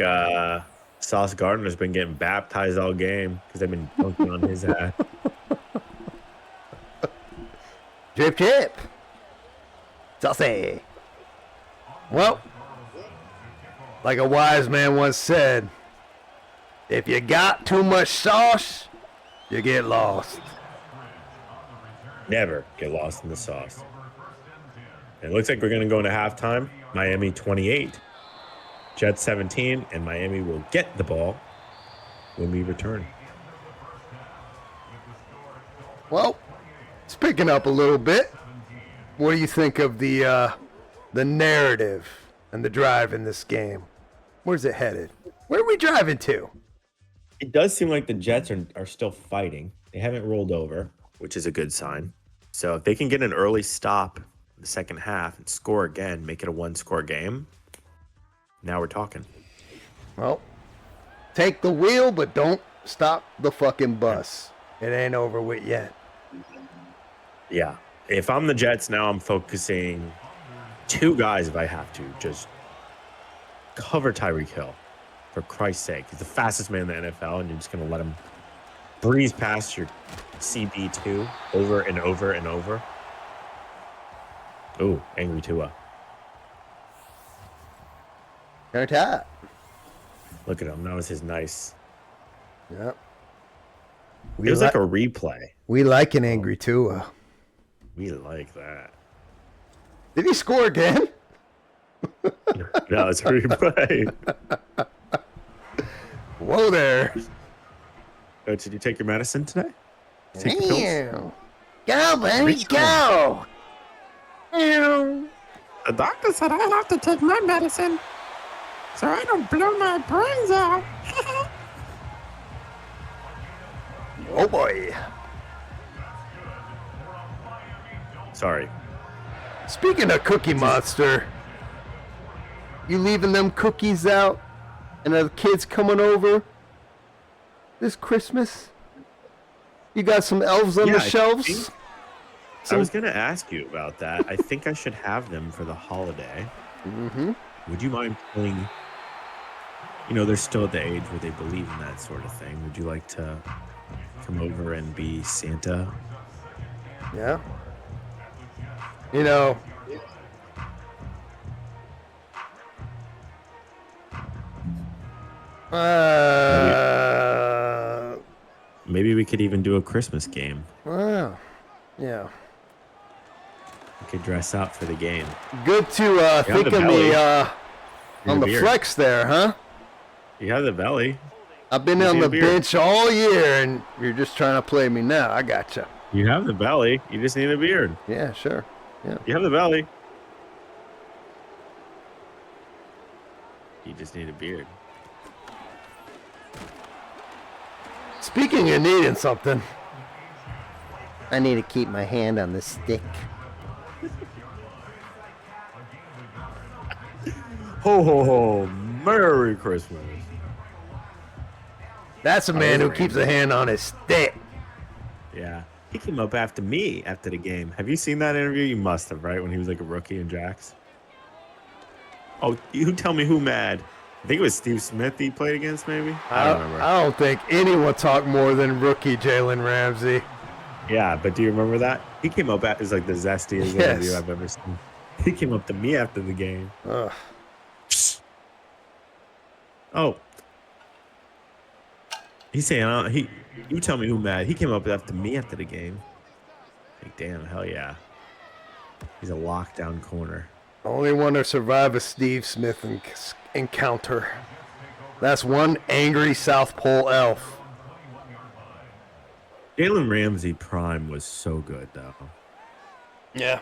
Speaker 1: Sauce Gardner's been getting baptized all game because they've been dunking on his hat.
Speaker 2: Drip, drip. Saucy. Well, like a wise man once said, if you got too much sauce, you get lost.
Speaker 1: Never get lost in the sauce. It looks like we're going to go into halftime. Miami 28, Jets 17, and Miami will get the ball when we return.
Speaker 2: Well, it's picking up a little bit. What do you think of the narrative and the drive in this game? Where's it headed? Where are we driving to?
Speaker 1: It does seem like the Jets are still fighting. They haven't rolled over, which is a good sign. So if they can get an early stop in the second half and score again, make it a one-score game, now we're talking.
Speaker 2: Well, take the wheel, but don't stop the fucking bus. It ain't over with yet.
Speaker 1: Yeah. If I'm the Jets now, I'm focusing 2 guys if I have to. Just cover Tyreek Hill, for Christ's sake. He's the fastest man in the NFL, and you're just going to let him breeze past your CB2 over and over and over. Ooh, angry Tua.
Speaker 2: Turn tap.
Speaker 1: Look at him. That was his nice.
Speaker 2: Yep.
Speaker 1: It was like a replay.
Speaker 2: We like an angry Tua.
Speaker 1: We like that.
Speaker 2: Did he score again?
Speaker 1: No, it's a replay.
Speaker 2: Whoa there.
Speaker 1: Oh, did you take your medicine today? Take your pills?
Speaker 2: Damn. Go, buddy, go.
Speaker 3: The doctor said I have to take my medicine so I don't blow my brains out.
Speaker 2: Oh, boy.
Speaker 1: Sorry.
Speaker 2: Speaking of Cookie Monster, you leaving them cookies out and the kids coming over this Christmas? You got some elves on the
Speaker 1: I
Speaker 2: shelves?
Speaker 1: I was going to ask you about that. I think I should have them for the holiday.
Speaker 2: Mm-hmm.
Speaker 1: Would you mind pulling they're still at the age where they believe in that sort of thing. Would you like to come over and be Santa?
Speaker 2: Yeah. You know,
Speaker 1: Maybe we could even do a Christmas game.
Speaker 2: well, yeah.
Speaker 1: We could dress up for the game.
Speaker 2: Good to think
Speaker 1: the
Speaker 2: of me
Speaker 1: belly.
Speaker 2: on the
Speaker 1: beard.
Speaker 2: flex there, huh?
Speaker 1: You have the belly.
Speaker 2: I've been
Speaker 1: You
Speaker 2: on
Speaker 1: see
Speaker 2: the
Speaker 1: the beard.
Speaker 2: bench all year, and you're just trying to play me now. I gotcha.
Speaker 1: You have the belly. You just need a beard.
Speaker 2: Yeah, sure. Yeah.
Speaker 1: You have the belly. You just need a beard.
Speaker 2: Speaking of needing something, I need to keep my hand on the stick.
Speaker 1: Ho, ho, ho. Merry Christmas.
Speaker 2: That's a man who keeps a hand on his stick.
Speaker 1: Yeah. He came up after me after the game. Have you seen that interview? You must have, right? When he was like a rookie in Jax. Oh, you tell me who mad. I think it was Steve Smith he played against, maybe? I don't remember.
Speaker 2: I don't think anyone talked more than rookie Jalen Ramsey.
Speaker 1: Yeah, but do you remember that? He came up as like the zestiest interview I've ever seen. He came up to me after the game.
Speaker 2: Ugh.
Speaker 1: Oh. He's saying, you tell me who mad. He came up after me after the game. Like, damn, hell yeah. He's a lockdown corner.
Speaker 2: Only one to survive a Steve Smith encounter. That's one angry South Pole elf.
Speaker 1: Jalen Ramsey prime was so good, though.
Speaker 2: Yeah.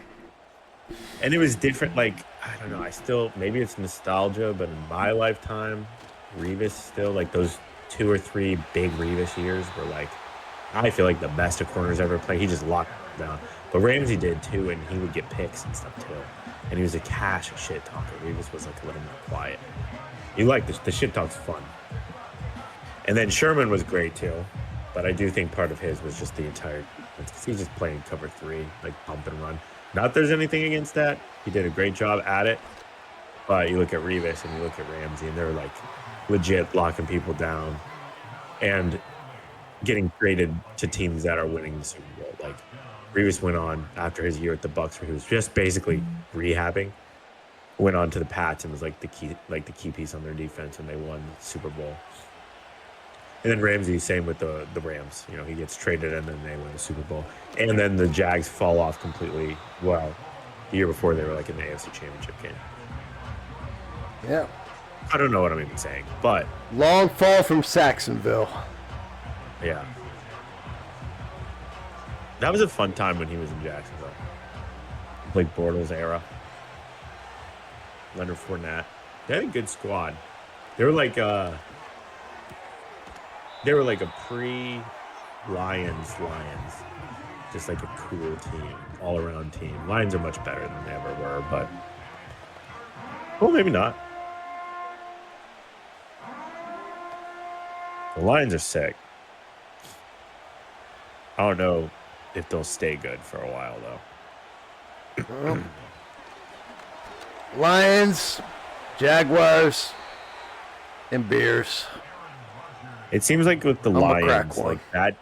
Speaker 1: And it was different. Like, I don't know. Maybe it's nostalgia, but in my lifetime, Revis still, like those 2 or 3 big Revis years were like, I feel like the best of corners ever played. He just locked down. But Ramsey did too, and he would get picks and stuff too. And he was a cash shit talker. Revis was like a little more quiet. You like the shit talk's fun. And then Sherman was great too. But I do think part of his was just the entire defense. He's just playing cover 3, like pump and run. Not there's anything against that. He did a great job at it. But you look at Revis and you look at Ramsey, and they're like legit locking people down and getting traded to teams that are winning the Super Bowl. Like Revis went on after his year at the Bucs, where he was just basically rehabbing. Went on to the Pats and was like the key piece on their defense, and they won the Super Bowl. And then Ramsey, same with the Rams. He gets traded and then they win the Super Bowl. And then the Jags fall off completely. Well, the year before they were like in the AFC Championship game.
Speaker 2: Yeah.
Speaker 1: I don't know what I'm even saying, but
Speaker 2: Long fall from Saxonville.
Speaker 1: yeah. That was a fun time when he was in Jacksonville. Like Bortles era. Leonard Fournette. They had a good squad. They were like a pre-Lions. Just like a cool team, all-around team. Lions are much better than they ever were, but well, maybe not. The Lions are sick. I don't know if they'll stay good for a while, though.
Speaker 2: Lions, Jaguars, and Bears.
Speaker 1: It seems like with the
Speaker 2: I'm a crack
Speaker 1: Lions,
Speaker 2: one.
Speaker 1: like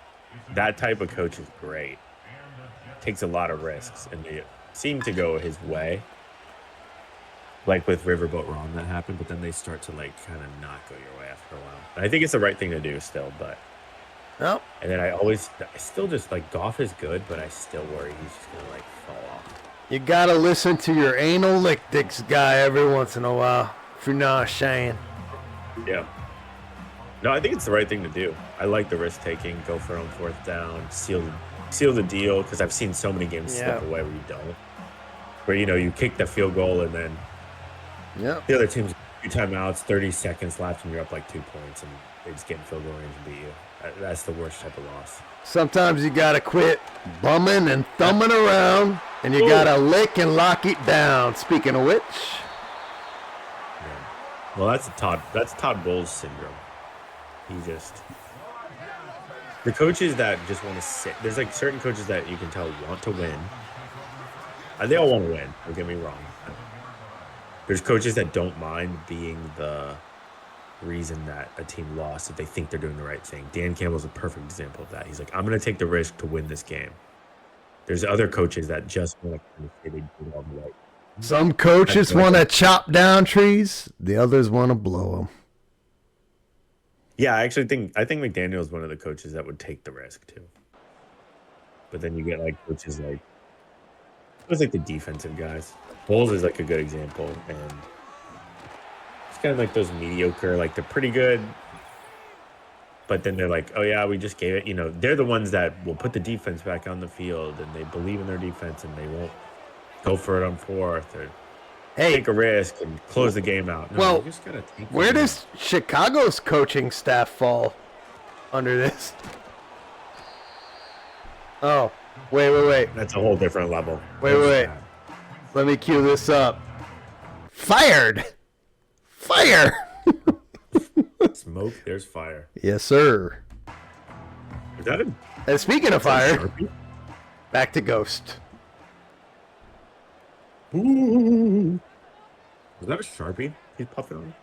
Speaker 1: that type of coach is great. Takes a lot of risks, and they seem to go his way. Like with Riverboat Ron, that happened, but then they start to like kind of not go your way after a while. And I think it's the right thing to do still, but.
Speaker 2: Nope.
Speaker 1: And then I still just like Goff is good, but I still worry he's just gonna like fall off.
Speaker 2: You gotta listen to your analytics guy every once in a while, if you're not ashamed.
Speaker 1: Yeah. No, I think it's the right thing to do. I like the risk taking, go for it on 4th down, seal the deal, because I've seen so many games slip away where you don't. Where you kick the field goal and then the other team's 2 timeouts, 30 seconds left, and you're up like 2 points, and they just get in field goal range and beat you. That's the worst type of loss.
Speaker 2: Sometimes you gotta quit bumming and thumbing around, and you gotta lick and lock it down. Speaking of which,
Speaker 1: well, that's Todd Bowles syndrome. The coaches that just want to sit. There's like certain coaches that you can tell want to win. They all want to win. Don't get me wrong. There's coaches that don't mind being the reason that a team lost if they think they're doing the right thing. Dan Campbell's a perfect example of that. He's like, I'm going to take the risk to win this game. There's other coaches that just want to kind of say they did all the right.
Speaker 2: Some coaches want to chop down trees. The others want to blow them.
Speaker 1: Yeah, I think McDaniel is one of the coaches that would take the risk too. But then you get like coaches like it was like the defensive guys. Bowles is like a good example, and it's kind of like those mediocre, like they're pretty good, but then they're like, oh yeah, we just gave it. You know, they're the ones that will put the defense back on the field, and they believe in their defense, and they won't go for it on fourth or take a risk and close the game out. No,
Speaker 2: well,
Speaker 1: you just gotta take
Speaker 2: where does Chicago's coaching staff fall under this? Oh, wait.
Speaker 1: That's a whole different level.
Speaker 2: Wait. Let me cue this up. Fired. Fire.
Speaker 1: Smoke, there's fire.
Speaker 2: Yes, sir.
Speaker 1: Is that
Speaker 2: And speaking of fire,
Speaker 1: Sharpie?
Speaker 2: back to Ghost.
Speaker 1: Ooh. Was that a Sharpie he's puffing on?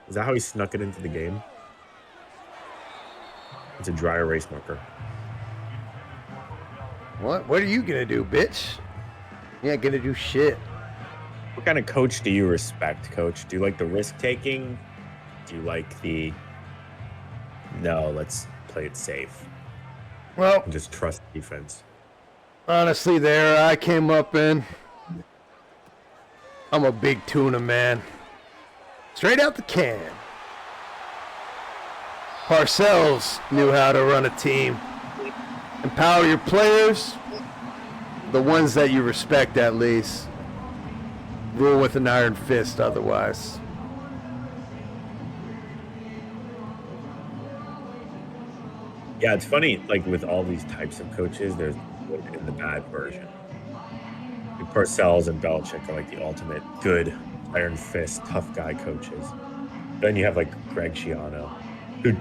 Speaker 1: Is that how he snuck it into the game? It's a dry erase marker.
Speaker 2: What are you gonna do, bitch? You ain't gonna do shit.
Speaker 1: What kind of coach do you respect, Coach? Do you like the risk taking? Do you like the no, let's play it safe
Speaker 2: Well,
Speaker 1: and just trust defense?
Speaker 2: honestly, there I came up in. I'm a big tuna man. Straight out the can. Parcells knew how to run a team. Empower your players, the ones that you respect at least. Rule with an iron fist otherwise.
Speaker 1: Yeah, it's funny, like with all these types of coaches, there's good and the bad version. Like Parcells and Belichick are like the ultimate good, iron fist, tough guy coaches. Then you have like Greg Schiano, who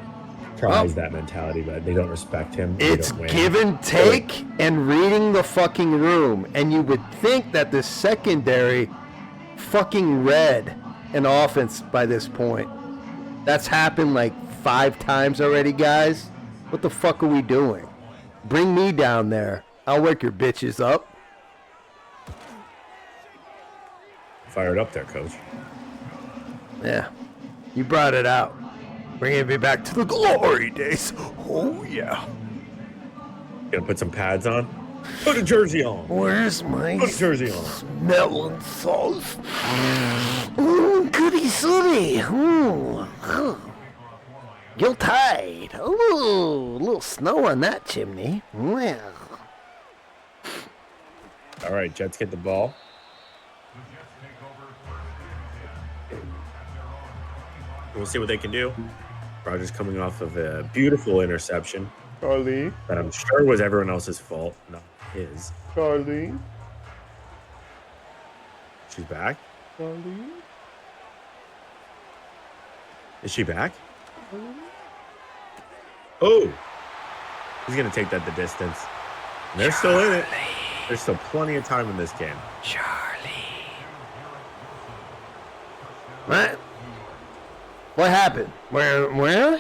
Speaker 1: tries that mentality, but they don't respect him.
Speaker 2: It's give and take and reading the fucking room. And you would think that the secondary fucking read an offense by this point. That's happened like 5 times already, guys. What the fuck are we doing? Bring me down there. I'll wake your bitches up.
Speaker 1: Fired up there, Coach.
Speaker 2: Yeah. You brought it out. Bringing me back to the glory days. Oh, yeah.
Speaker 1: Gonna put some pads on? Put a jersey on.
Speaker 2: Where's my
Speaker 1: Put a jersey on.
Speaker 2: smelling sauce? Goody sooty. Yuletide. Ooh, a little snow on that chimney. Well.
Speaker 1: All right, Jets get the ball. We'll see what they can do. Rodgers coming off of a beautiful interception.
Speaker 2: Charlie.
Speaker 1: That I'm sure was everyone else's fault, not his.
Speaker 2: Charlie.
Speaker 1: She's back.
Speaker 2: Charlie.
Speaker 1: Is she back? Oh, he's gonna take that the distance. And they're still in it. There's still plenty of time in this game.
Speaker 2: Charlie. What? What happened? Where?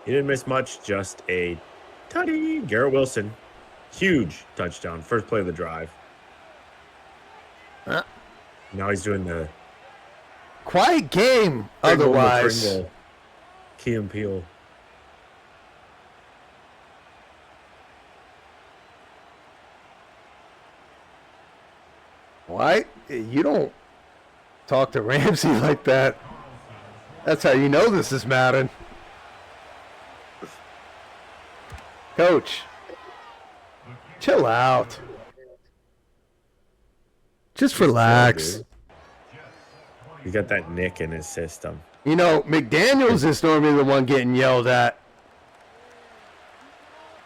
Speaker 1: He didn't miss much, just a tutty. Garrett Wilson, huge touchdown. First play of the drive.
Speaker 2: Huh?
Speaker 1: Now he's doing the
Speaker 2: Quiet game, otherwise.
Speaker 1: Pringle, Key and Peele.
Speaker 2: Why? You don't talk to Ramsey like that. That's how you know this is Madden. Coach, chill out. Just relax.
Speaker 1: He's got that nick in his system.
Speaker 2: You know, McDaniels is normally the one getting yelled at.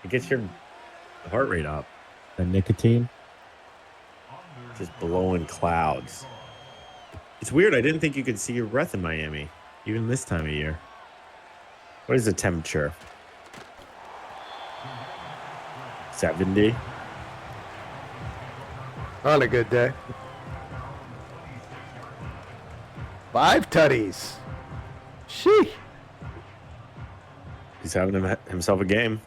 Speaker 1: It gets your heart rate up. The nicotine. Just blowing clouds. It's weird. I didn't think you could see your breath in Miami, even this time of year. What is the temperature? 70.
Speaker 2: On a good day. 5 tutties. She.
Speaker 1: He's having himself a game.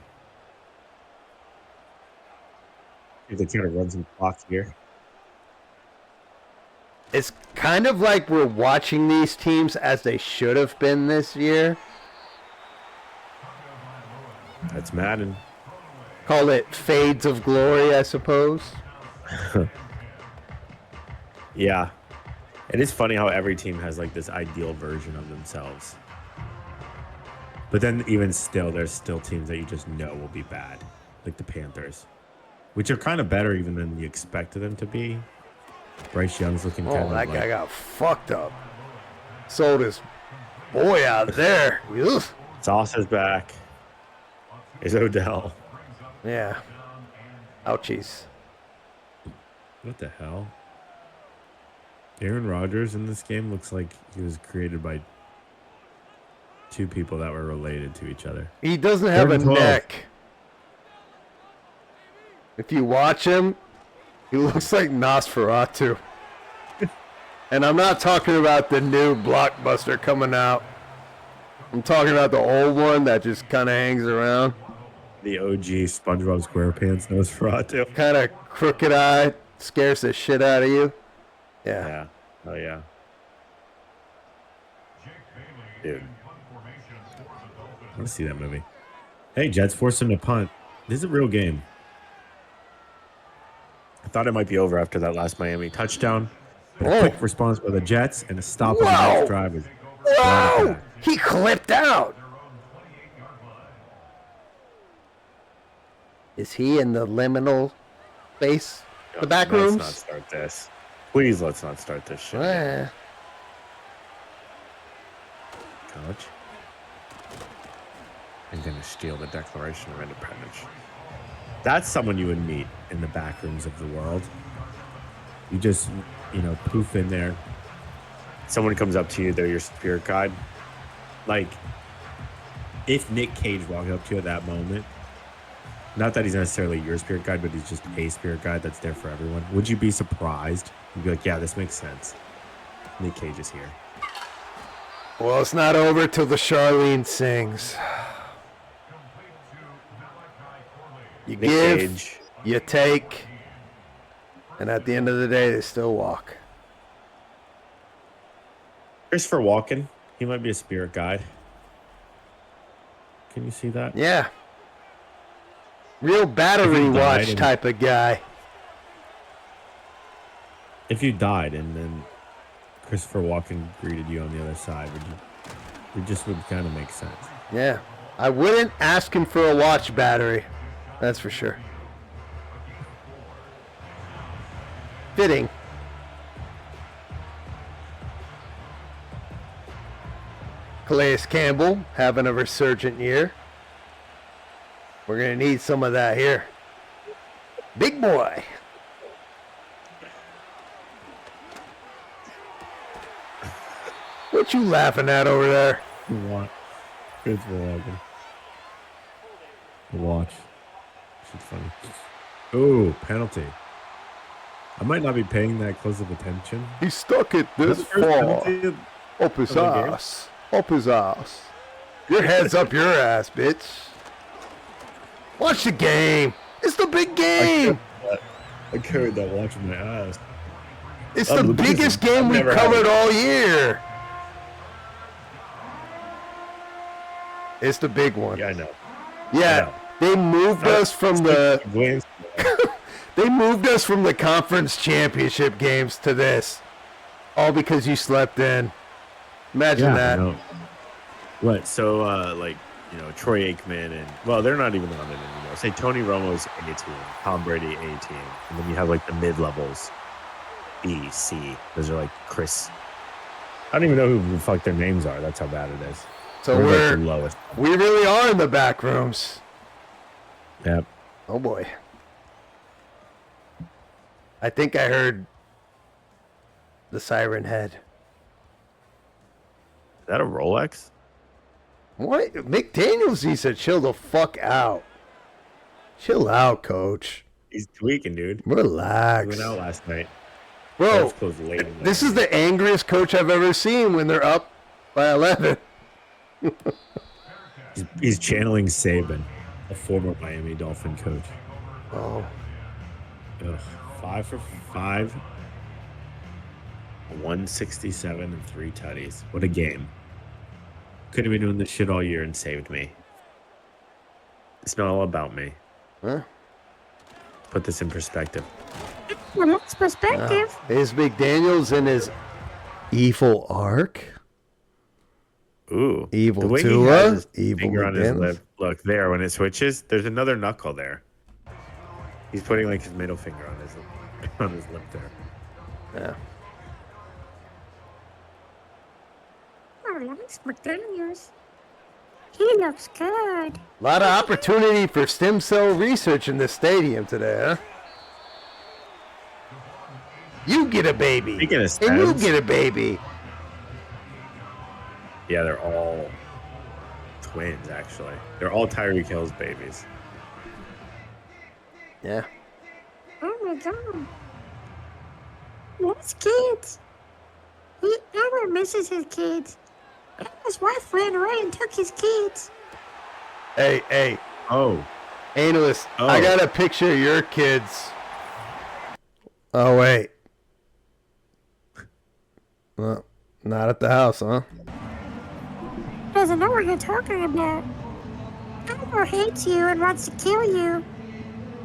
Speaker 1: He's trying to run some clock here.
Speaker 2: It's kind of like we're watching these teams as they should have been this year.
Speaker 1: That's Madden.
Speaker 2: Call it fades of glory, I suppose.
Speaker 1: Yeah. It is funny how every team has like this ideal version of themselves. But then even still, there's still teams that you just know will be bad. Like the Panthers. Which are kind of better even than you expected them to be. Bryce Young's looking kind of
Speaker 2: that
Speaker 1: like...
Speaker 2: guy got fucked up. Sold his boy out there. Ugh.
Speaker 1: Sauce is back. Is Odell.
Speaker 2: Yeah. Ouchies.
Speaker 1: What the hell? Aaron Rodgers in this game looks like he was created by two people that were related to each other.
Speaker 2: He doesn't have a neck. If you watch him, he looks like Nosferatu. And I'm not talking about the new blockbuster coming out. I'm talking about the old one that just kind of hangs around.
Speaker 1: The OG SpongeBob SquarePants Nosferatu.
Speaker 2: Kind of crooked eye, scares the shit out of you. Yeah.
Speaker 1: Yeah. Oh, yeah. Dude. I want to see that movie. Hey, Jets forced him to punt. This is a real game. I thought it might be over after that last Miami touchdown. But a quick response by the Jets and a stop on the next drive.
Speaker 2: Whoa! He clipped out. Is he in the liminal space?
Speaker 1: No,
Speaker 2: The back rooms?
Speaker 1: Let's not start this. Please, let's not start this shit. Coach. I'm going to steal the Declaration of Independence. That's someone you would meet in the back rooms of the world. You just, poof in there. Someone comes up to you, they're your spirit guide. Like, if Nick Cage walked up to you at that moment, not that he's necessarily your spirit guide, but he's just a spirit guide that's there for everyone, would you be surprised? You'd be like, yeah, this makes sense. Nick Cage is here.
Speaker 2: Well, it's not over till the Charlene sings. You
Speaker 1: Nick
Speaker 2: give,
Speaker 1: Cage.
Speaker 2: you take, and at the end of the day, they still walk.
Speaker 1: Christopher Walken, he might be a spirit guide. Can you see that?
Speaker 2: Yeah. Real battery watch
Speaker 1: and-
Speaker 2: type of guy.
Speaker 1: If you died and then Christopher Walken greeted you on the other side, it just would kind of make sense.
Speaker 2: Yeah. I wouldn't ask him for a watch battery. That's for sure. Fitting. Calais Campbell having a resurgent year. We're going to need some of that here. Big boy. What you laughing at over there?
Speaker 1: What? Christopher Walken. The watch. Shit's funny. Ooh, penalty. I might not be paying that close of attention.
Speaker 2: He stuck it this
Speaker 1: That's the first
Speaker 2: far.
Speaker 1: penalty
Speaker 2: Up his
Speaker 1: of the game?
Speaker 2: ass. Up his ass. Your head's up your ass, bitch. Watch the game. It's the big game.
Speaker 1: I carried that watch in my ass.
Speaker 2: It's
Speaker 1: Oh,
Speaker 2: the
Speaker 1: look at this.
Speaker 2: biggest game
Speaker 1: I've
Speaker 2: we've
Speaker 1: never had
Speaker 2: covered
Speaker 1: it.
Speaker 2: all year. It's the big one.
Speaker 1: Yeah, I know.
Speaker 2: Yeah, they moved us from the they moved us from the conference championship games to this, all because you slept in. Imagine that.
Speaker 1: I know. What? So, Troy Aikman and, well, they're not even on it anymore. Say Tony Romo's A team, Tom Brady A team, and then you have like the mid levels, B, C. Those are like Chris. I don't even know who the fuck their names are. That's how bad it is.
Speaker 2: So
Speaker 1: We're like the lowest.
Speaker 2: we really are in the back rooms.
Speaker 1: Yep.
Speaker 2: Oh boy. I think I heard the siren head.
Speaker 1: Is that a Rolex?
Speaker 2: What? McDaniels needs to chill the fuck out. Chill out, coach.
Speaker 1: He's tweaking, dude.
Speaker 2: Relax.
Speaker 1: He went out last night.
Speaker 2: Bro,
Speaker 1: Closed late in the
Speaker 2: this
Speaker 1: night.
Speaker 2: is the angriest coach I've ever seen when they're up by 11.
Speaker 1: He's channeling Saban, a former Miami Dolphin coach.
Speaker 2: Oh.
Speaker 1: Ugh, 5 for 5, 167 and 3 tutties. What a game. Could have been doing this shit all year and saved me. It's not all about me.
Speaker 2: Huh?
Speaker 1: Put this in perspective.
Speaker 3: Well, that's perspective.
Speaker 2: Is McDaniels in his evil arc?
Speaker 1: Ooh.
Speaker 2: Evil
Speaker 1: the way he
Speaker 2: Tua,
Speaker 1: has his
Speaker 2: evil
Speaker 1: finger on his
Speaker 2: McDaniels.
Speaker 1: lip. Look, there, when it switches, there's another knuckle there. He's putting like his middle finger on his lip there.
Speaker 2: Yeah.
Speaker 3: Oh, that's McDaniels. He looks good.
Speaker 2: A lot of opportunity for stem cell research in this stadium today, huh? You get a baby.
Speaker 1: Speaking of
Speaker 2: And you
Speaker 1: stems.
Speaker 2: get a baby.
Speaker 1: Yeah, they're all twins, actually. They're all Tyreek Hill's babies.
Speaker 2: Yeah.
Speaker 3: Oh my god. That's kids. He never misses his kids. His wife ran away and took his kids.
Speaker 2: Hey,
Speaker 1: Oh.
Speaker 2: analyst,
Speaker 1: Oh.
Speaker 2: I got a picture of your kids. Oh, wait. Well, not at the house, huh?
Speaker 3: Doesn't know what you're talking about. Elmo hates you and wants to kill you.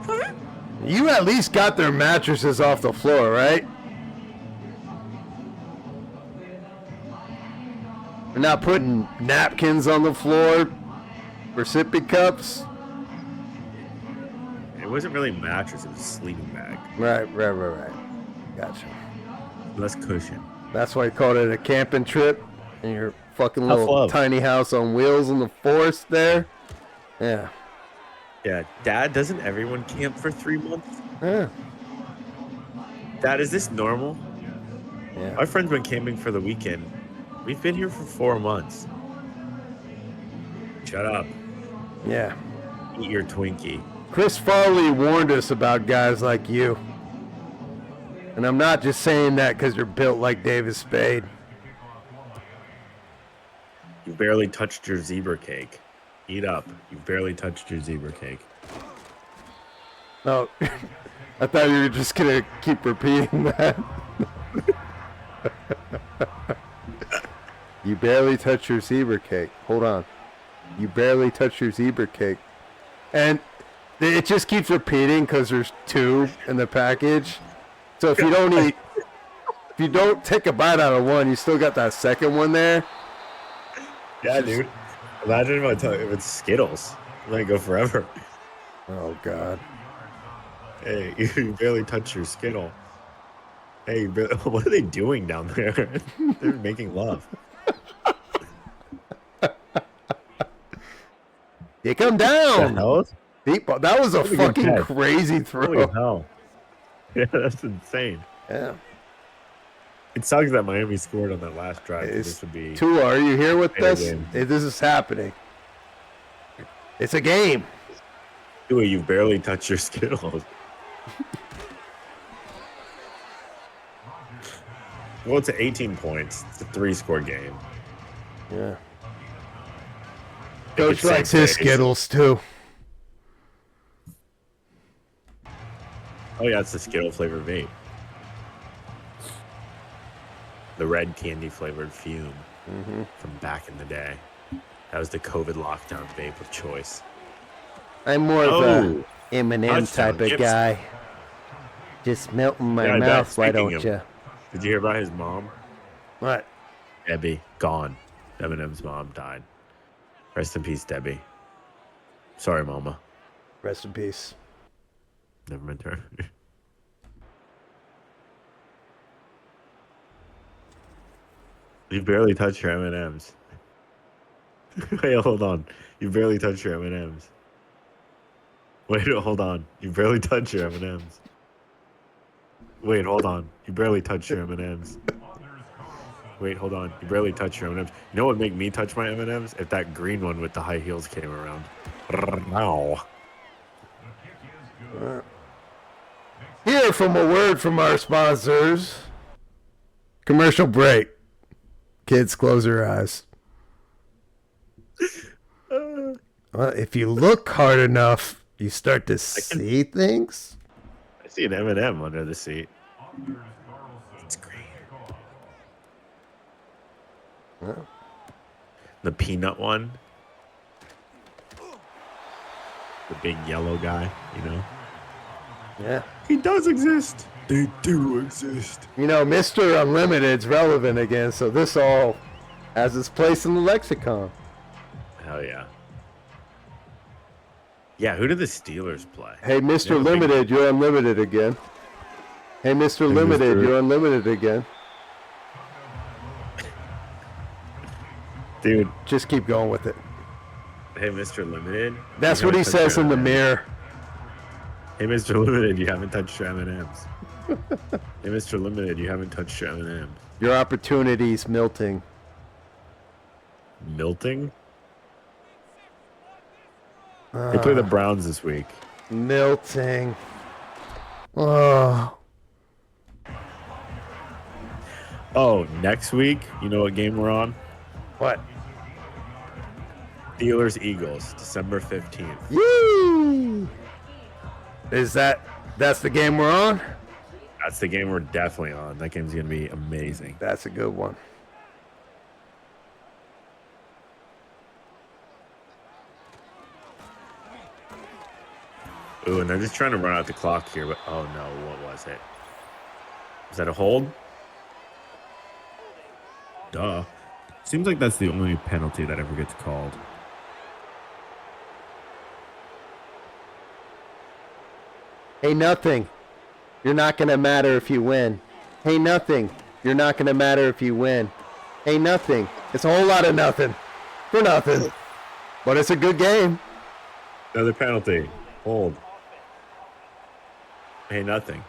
Speaker 3: Huh?
Speaker 2: You at least got their mattresses off the floor, right? They're not putting napkins on the floor for sippy cups.
Speaker 1: It wasn't really a mattress, it was a sleeping bag.
Speaker 2: Right. Gotcha.
Speaker 1: Less cushion.
Speaker 2: That's why you called it a camping trip in your fucking
Speaker 1: Tough
Speaker 2: little
Speaker 1: love.
Speaker 2: tiny house on wheels in the forest there. Yeah.
Speaker 1: Yeah, Dad, doesn't everyone camp for 3 months?
Speaker 2: Yeah.
Speaker 1: Dad, is this normal?
Speaker 2: Yeah.
Speaker 1: My friend's been camping for the weekend. We've been here for 4 months. Shut up.
Speaker 2: Yeah.
Speaker 1: Eat your Twinkie.
Speaker 2: Chris Farley warned us about guys like you. And I'm not just saying that because you're built like David Spade.
Speaker 1: You barely touched your zebra cake. Eat up. You barely touched your zebra cake.
Speaker 2: Oh, I thought you were just going to keep repeating that. You barely touched your zebra cake. Hold on. You barely touched your zebra cake. And it just keeps repeating because there's 2 in the package. So if you don't eat, if you don't take a bite out of one, you still got that second one there.
Speaker 1: Yeah, dude. Imagine if it's Skittles. Let it go forever.
Speaker 2: Oh, God.
Speaker 1: Hey, you barely touched your Skittle. Hey, what are they doing down there? They're making love.
Speaker 2: You come
Speaker 1: The
Speaker 2: down.
Speaker 1: hell?
Speaker 2: Deep ball. That was a
Speaker 1: Holy
Speaker 2: fucking
Speaker 1: God.
Speaker 2: crazy
Speaker 1: Holy
Speaker 2: throw.
Speaker 1: hell. Yeah, that's insane.
Speaker 2: Yeah.
Speaker 1: It sucks that Miami scored on that last drive.
Speaker 2: It's
Speaker 1: This would be
Speaker 2: Tua, are you here with
Speaker 1: Better
Speaker 2: this?
Speaker 1: game.
Speaker 2: This is happening. It's a game.
Speaker 1: Tua, you barely touched your Skittles. Well, it's 18 points. It's a 3-score game.
Speaker 2: Yeah.
Speaker 1: If
Speaker 2: Coach
Speaker 1: it's
Speaker 2: likes
Speaker 1: 6
Speaker 2: his
Speaker 1: days-
Speaker 2: Skittles too.
Speaker 1: Oh, yeah, it's the Skittle flavored vape. The red candy flavored fume from back in the day. That was the COVID lockdown vape of choice.
Speaker 2: I'm more of
Speaker 1: Oh,
Speaker 2: a M&M
Speaker 1: touchdown,
Speaker 2: type of
Speaker 1: Gibson.
Speaker 2: guy. Just melt in my
Speaker 1: Yeah, I bet.
Speaker 2: mouth, why
Speaker 1: Speaking
Speaker 2: don't
Speaker 1: of-
Speaker 2: you?
Speaker 1: Did you hear about his mom?
Speaker 2: What?
Speaker 1: Debbie, gone. Eminem's mom died. Rest in peace, Debbie. Sorry, Mama.
Speaker 2: Rest in peace.
Speaker 1: Never meant her. You barely touched your M&Ms. Wait, hold on. You barely touched your M&Ms. Wait, hold on. You barely touched your M&Ms. Wait, hold on. You barely touched your M&Ms. Wait, hold on. You barely touched your M&Ms. You know what would make me touch my M&Ms? If that green one with the high heels came around. Wow.
Speaker 2: Here from a word from our sponsors. Commercial break. Kids, close your eyes. Well, if you look hard enough, you start to
Speaker 1: can-
Speaker 2: see things.
Speaker 1: I see an M&M under the seat. It's great.
Speaker 2: Yeah.
Speaker 1: The peanut one. The big yellow guy, you know?
Speaker 2: Yeah.
Speaker 1: He does exist. They do exist.
Speaker 2: You know, Mr. Unlimited's relevant again, so this all has its place in the lexicon.
Speaker 1: Hell yeah. Yeah, who do the Steelers play?
Speaker 2: Hey,
Speaker 1: They have
Speaker 2: Mr.
Speaker 1: a big-
Speaker 2: Limited, you're unlimited again. Hey, Mr. Limited,
Speaker 1: Mr.
Speaker 2: you're unlimited again.
Speaker 1: Dude,
Speaker 2: Just keep going with it.
Speaker 1: hey, Mr. Limited.
Speaker 2: That's
Speaker 1: you
Speaker 2: what he
Speaker 1: haven't touched
Speaker 2: says in the
Speaker 1: your
Speaker 2: mirror.
Speaker 1: Hey, Mr. Limited, you haven't touched your M&Ms. Hey, Mr. Limited, you haven't touched your M&Ms.
Speaker 2: Your opportunity's milting.
Speaker 1: Milting? They play the Browns this week.
Speaker 2: Milting. Oh.
Speaker 1: Oh, next week, you know what game we're on?
Speaker 2: What?
Speaker 1: Steelers Eagles, December 15th.
Speaker 2: Yee! That's the game we're on?
Speaker 1: That's the game we're definitely on. That game's going to be amazing.
Speaker 2: That's a good one.
Speaker 1: Ooh, and they're just trying to run out the clock here, but oh no, what was it? Was that a hold? Duh. Seems like that's the only penalty that ever gets called.
Speaker 2: Hey, nothing. You're not going to matter if you win. Hey, nothing. You're not going to matter if you win. Hey, nothing. It's a whole lot of nothing. For nothing. But it's a good game.
Speaker 1: Another penalty. Hold. Hey, nothing.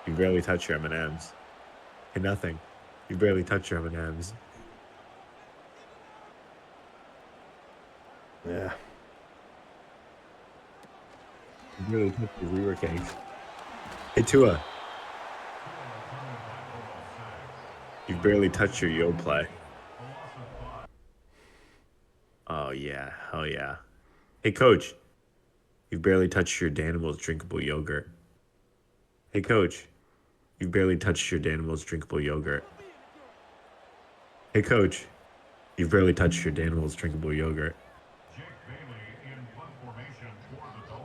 Speaker 1: You barely touch your M&Ms. Hey, nothing. You barely touch your M&Ms.
Speaker 2: Yeah.
Speaker 1: You barely touch your Zebra cakes. Hey, Tua. You barely touch your yo play. Oh, yeah. Hell yeah. Hey, Coach. You've barely touched your Danimals drinkable yogurt. Hey, Coach. You've barely touched your Danimals drinkable yogurt. Hey, Coach. You've barely touched your Danimals drinkable yogurt.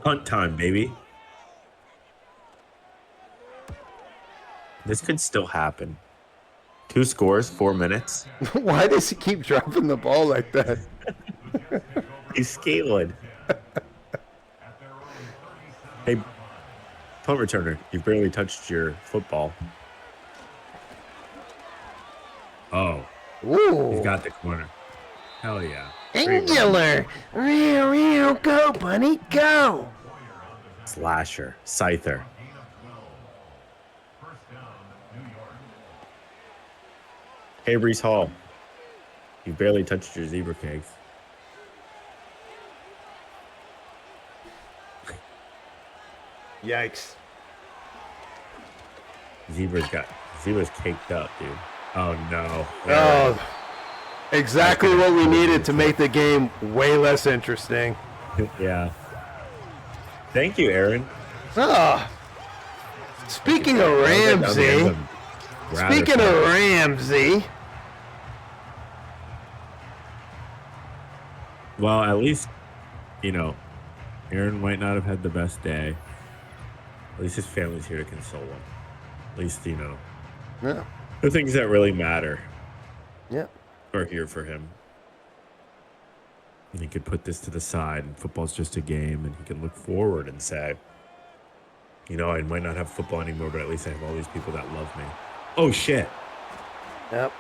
Speaker 1: Hunt time, baby. This could still happen. 2 scores, 4 minutes.
Speaker 2: Why does he keep dropping the ball like that?
Speaker 1: He's scaling. Hey, punt returner, you've barely touched your football. Oh,
Speaker 2: Ooh.
Speaker 1: he's got the corner. Hell yeah. Great run.
Speaker 2: Angular. Real, go, bunny, go.
Speaker 1: Slasher, Scyther. Hey, Brees Hall, you barely touched your zebra cakes.
Speaker 2: Yikes.
Speaker 1: Zebra's caked up, dude. Oh no.
Speaker 2: Oh, exactly what we needed to make the game way less interesting.
Speaker 1: Yeah. Thank you, Aaron.
Speaker 2: Oh, speaking of Ramsey,
Speaker 1: Well, at least, Aaron might not have had the best day. At least his family's here to console him. At least,
Speaker 2: yeah,
Speaker 1: the things that really matter
Speaker 2: yeah.
Speaker 1: are here for him. And he could put this to the side, and football's just a game, and he can look forward and say, I might not have football anymore, but at least I have all these people that love me. Oh, shit.
Speaker 2: Yep.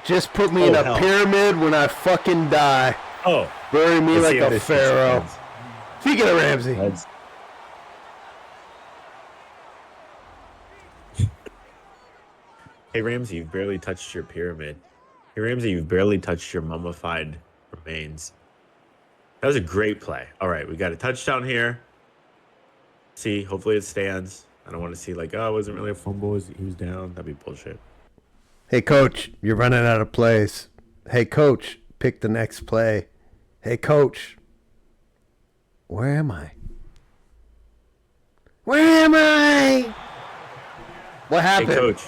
Speaker 2: Just put me in a pyramid when I fucking die.
Speaker 1: Oh.
Speaker 2: Bury me like a pharaoh. Speaking of Ramsey.
Speaker 1: Hey, Ramsey, you've barely touched your pyramid. Hey, Ramsey, you've barely touched your mummified remains. That was a great play. All right, we got a touchdown here. See, hopefully it stands. I don't want to see it wasn't really a fumble. He was down. That'd be bullshit.
Speaker 2: Hey, coach, you're running out of plays. Hey, coach, pick the next play. Hey, coach. Where am I? Where am I? What happened?
Speaker 1: Hey, coach.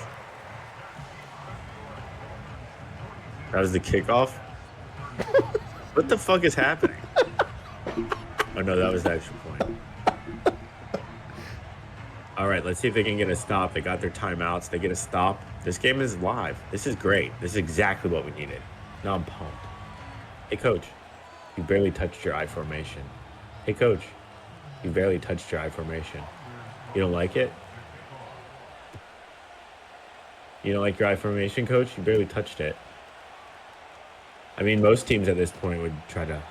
Speaker 1: That was the kickoff? What the fuck is happening? Oh, no, that was the extra point. All right, let's see if they can get a stop. They got their timeouts. They get a stop. This game is live. This is great. This is exactly what we needed. Now I'm pumped. Hey, coach, you barely touched your I formation. Hey, coach, you barely touched your I formation. You don't like it? You don't like your I formation, coach? You barely touched it. I mean, most teams at this point would try to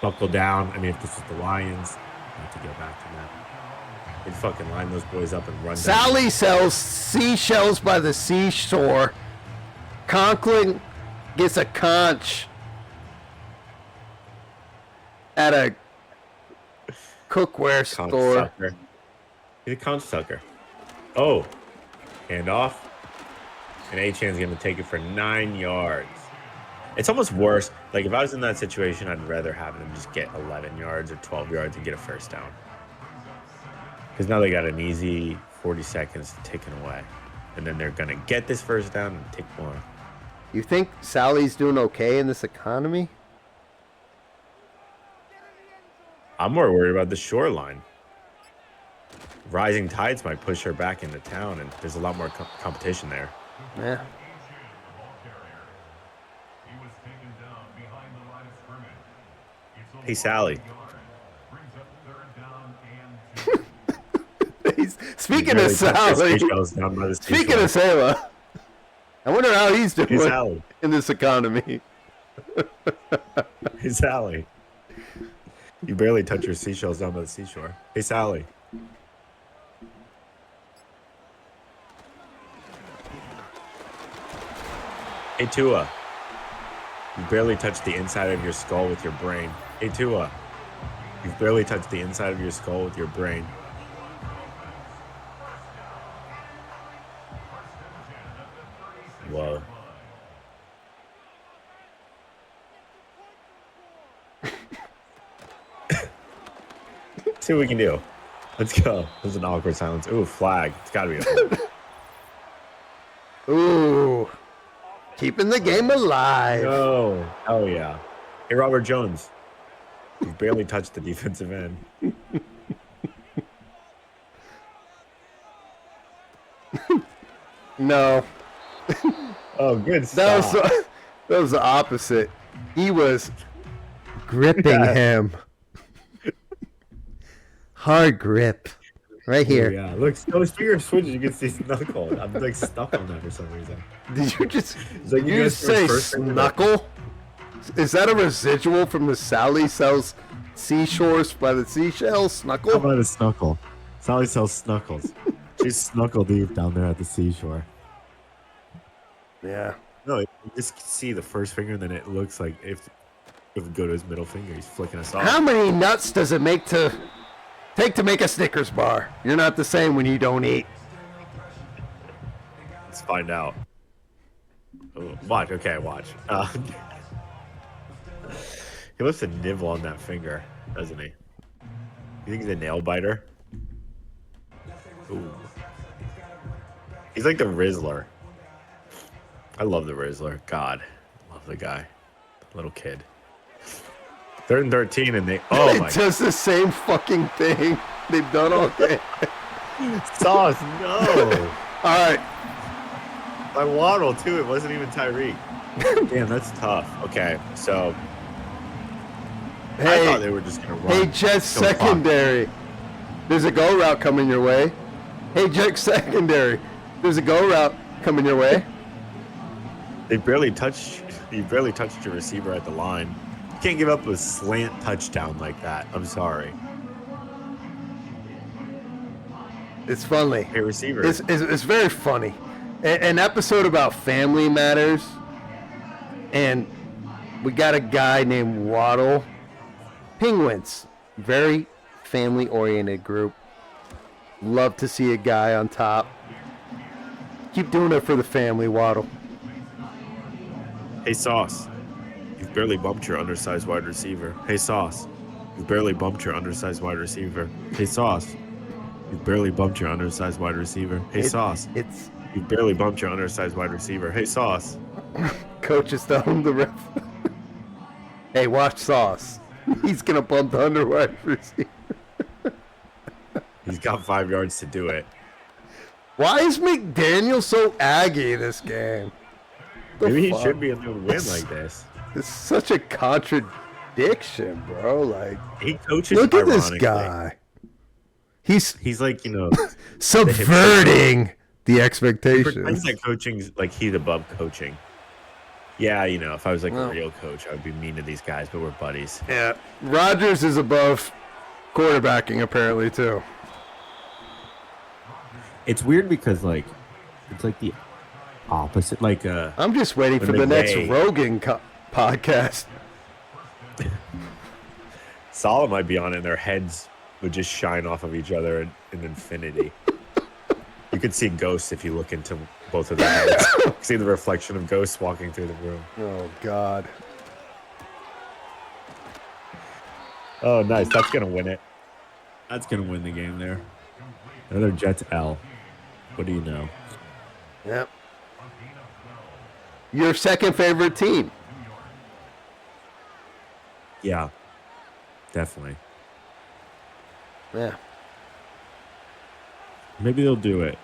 Speaker 1: buckle down. I mean, if this is the Lions, I have to go back to that. They'd fucking line those boys up and run down.
Speaker 2: Sally sells seashells by the seashore. Conklin gets a conch at a cookware store.
Speaker 1: He's a conch sucker. Oh, handoff. And A-Chan's going to take it for 9 yards. It's almost worse. Like, if I was in that situation, I'd rather have them just get 11 yards or 12 yards and get a first down. Because now they got an easy 40 seconds taken away. And then they're going to get this first down and take more.
Speaker 2: You think Sally's doing okay in this economy?
Speaker 1: I'm more worried about the shoreline. Rising tides might push her back into town, and there's a lot more competition there.
Speaker 2: Yeah.
Speaker 1: Hey, Sally.
Speaker 2: Speaking of Sally, speaking of Sailor, I wonder how he's doing in this economy.
Speaker 1: Hey, Sally. You barely touch your seashells down by the seashore. Hey, Sally. Hey, Tua. You barely touched the inside of your skull with your brain. Hey, Tua. You've barely touched the inside of your skull with your brain. Whoa. See what we can do. Let's go. There's an awkward silence. Ooh, flag. It's got to be a hold.
Speaker 2: Ooh. Keeping the game alive.
Speaker 1: Oh, oh yeah. Hey, Robert Jones. You barely touched the defensive end.
Speaker 2: No.
Speaker 1: Oh, good stuff.
Speaker 2: That was the opposite. He was gripping him. Hard grip. Right here.
Speaker 1: Oh, yeah, look, those fingers switches. You can see Snuckle. I'm like stuck on that for some reason.
Speaker 2: Did you just,
Speaker 1: like
Speaker 2: you just say Snuckle? Is that a residual from the Sally sells seashores by the seashells? Snuckle?
Speaker 1: How about a Snuckle? Sally sells Snuckles. She's Snuckle deep down there at the seashore.
Speaker 2: Yeah.
Speaker 1: No, you just see the first finger, and then it looks like if we go to his middle finger, he's flicking us off.
Speaker 2: How many nuts does it take to make a Snickers bar? You're not the same when you don't eat.
Speaker 1: Let's find out. Oh, watch. Okay, watch. He wants to nibble on that finger, doesn't he? You think he's a nail biter? Ooh. He's like the Rizzler. I love the Rizzler. God, love the guy. Little kid. 3rd and 13, and they. Oh my!
Speaker 2: It's just the same fucking thing they've done all day.
Speaker 1: Sauce, no.
Speaker 2: All right.
Speaker 1: By Waddle too. It wasn't even Tyreek. Damn, that's tough. Okay, so.
Speaker 2: Hey,
Speaker 1: I thought they were just gonna run.
Speaker 2: Hey, Jets secondary. There's a go route coming your way. Hey, Jets secondary. There's a go route coming your way.
Speaker 1: They barely touched. You barely touched your receiver at the line. You can't give up a slant touchdown like that. I'm sorry.
Speaker 2: It's funny.
Speaker 1: Hey, receiver.
Speaker 2: It's very funny. An episode about family matters, and we got a guy named Waddle. Penguins, very family-oriented group. Love to see a guy on top. Keep doing it for the family, Waddle.
Speaker 1: Hey, Sauce. You've barely bumped your undersized wide receiver. Hey, Sauce. You've barely bumped your undersized wide receiver. Hey, Sauce. You've barely bumped your undersized wide receiver. Hey, Sauce.
Speaker 2: It's
Speaker 1: You've barely bumped your undersized wide receiver. Hey, Sauce.
Speaker 2: coach is telling the ref. Hey, watch Sauce. He's gonna bump the under wide receiver.
Speaker 1: He's got 5 yards to do it.
Speaker 2: Why is McDaniel so aggy this game?
Speaker 1: Maybe he should be able to win like this.
Speaker 2: It's such a contradiction, bro. Like,
Speaker 1: He coaches.
Speaker 2: look at this
Speaker 1: ironically.
Speaker 2: guy. He's
Speaker 1: Like,
Speaker 2: subverting the
Speaker 1: he
Speaker 2: expectations.
Speaker 1: pretends that coaching's like he's above coaching. Yeah, if I was like
Speaker 2: Well.
Speaker 1: a real coach, I would be mean to these guys, but we're buddies.
Speaker 2: Yeah, Rodgers is above quarterbacking apparently too.
Speaker 4: It's weird because it's like the opposite.
Speaker 2: I'm just waiting for
Speaker 1: When
Speaker 2: the next
Speaker 1: McVay-
Speaker 2: Rogan podcast.
Speaker 1: Salah might be on it, and their heads would just shine off of each other in infinity. You could see ghosts if you look into both of their heads. See the reflection of ghosts walking through the room.
Speaker 2: Oh God.
Speaker 1: Oh, nice. That's going to win it.
Speaker 4: that's gonna win the game there. Another Jets L. What do you know?
Speaker 2: Yep. Your second favorite team.
Speaker 1: Yeah, definitely.
Speaker 2: Yeah.
Speaker 4: Maybe they'll do it.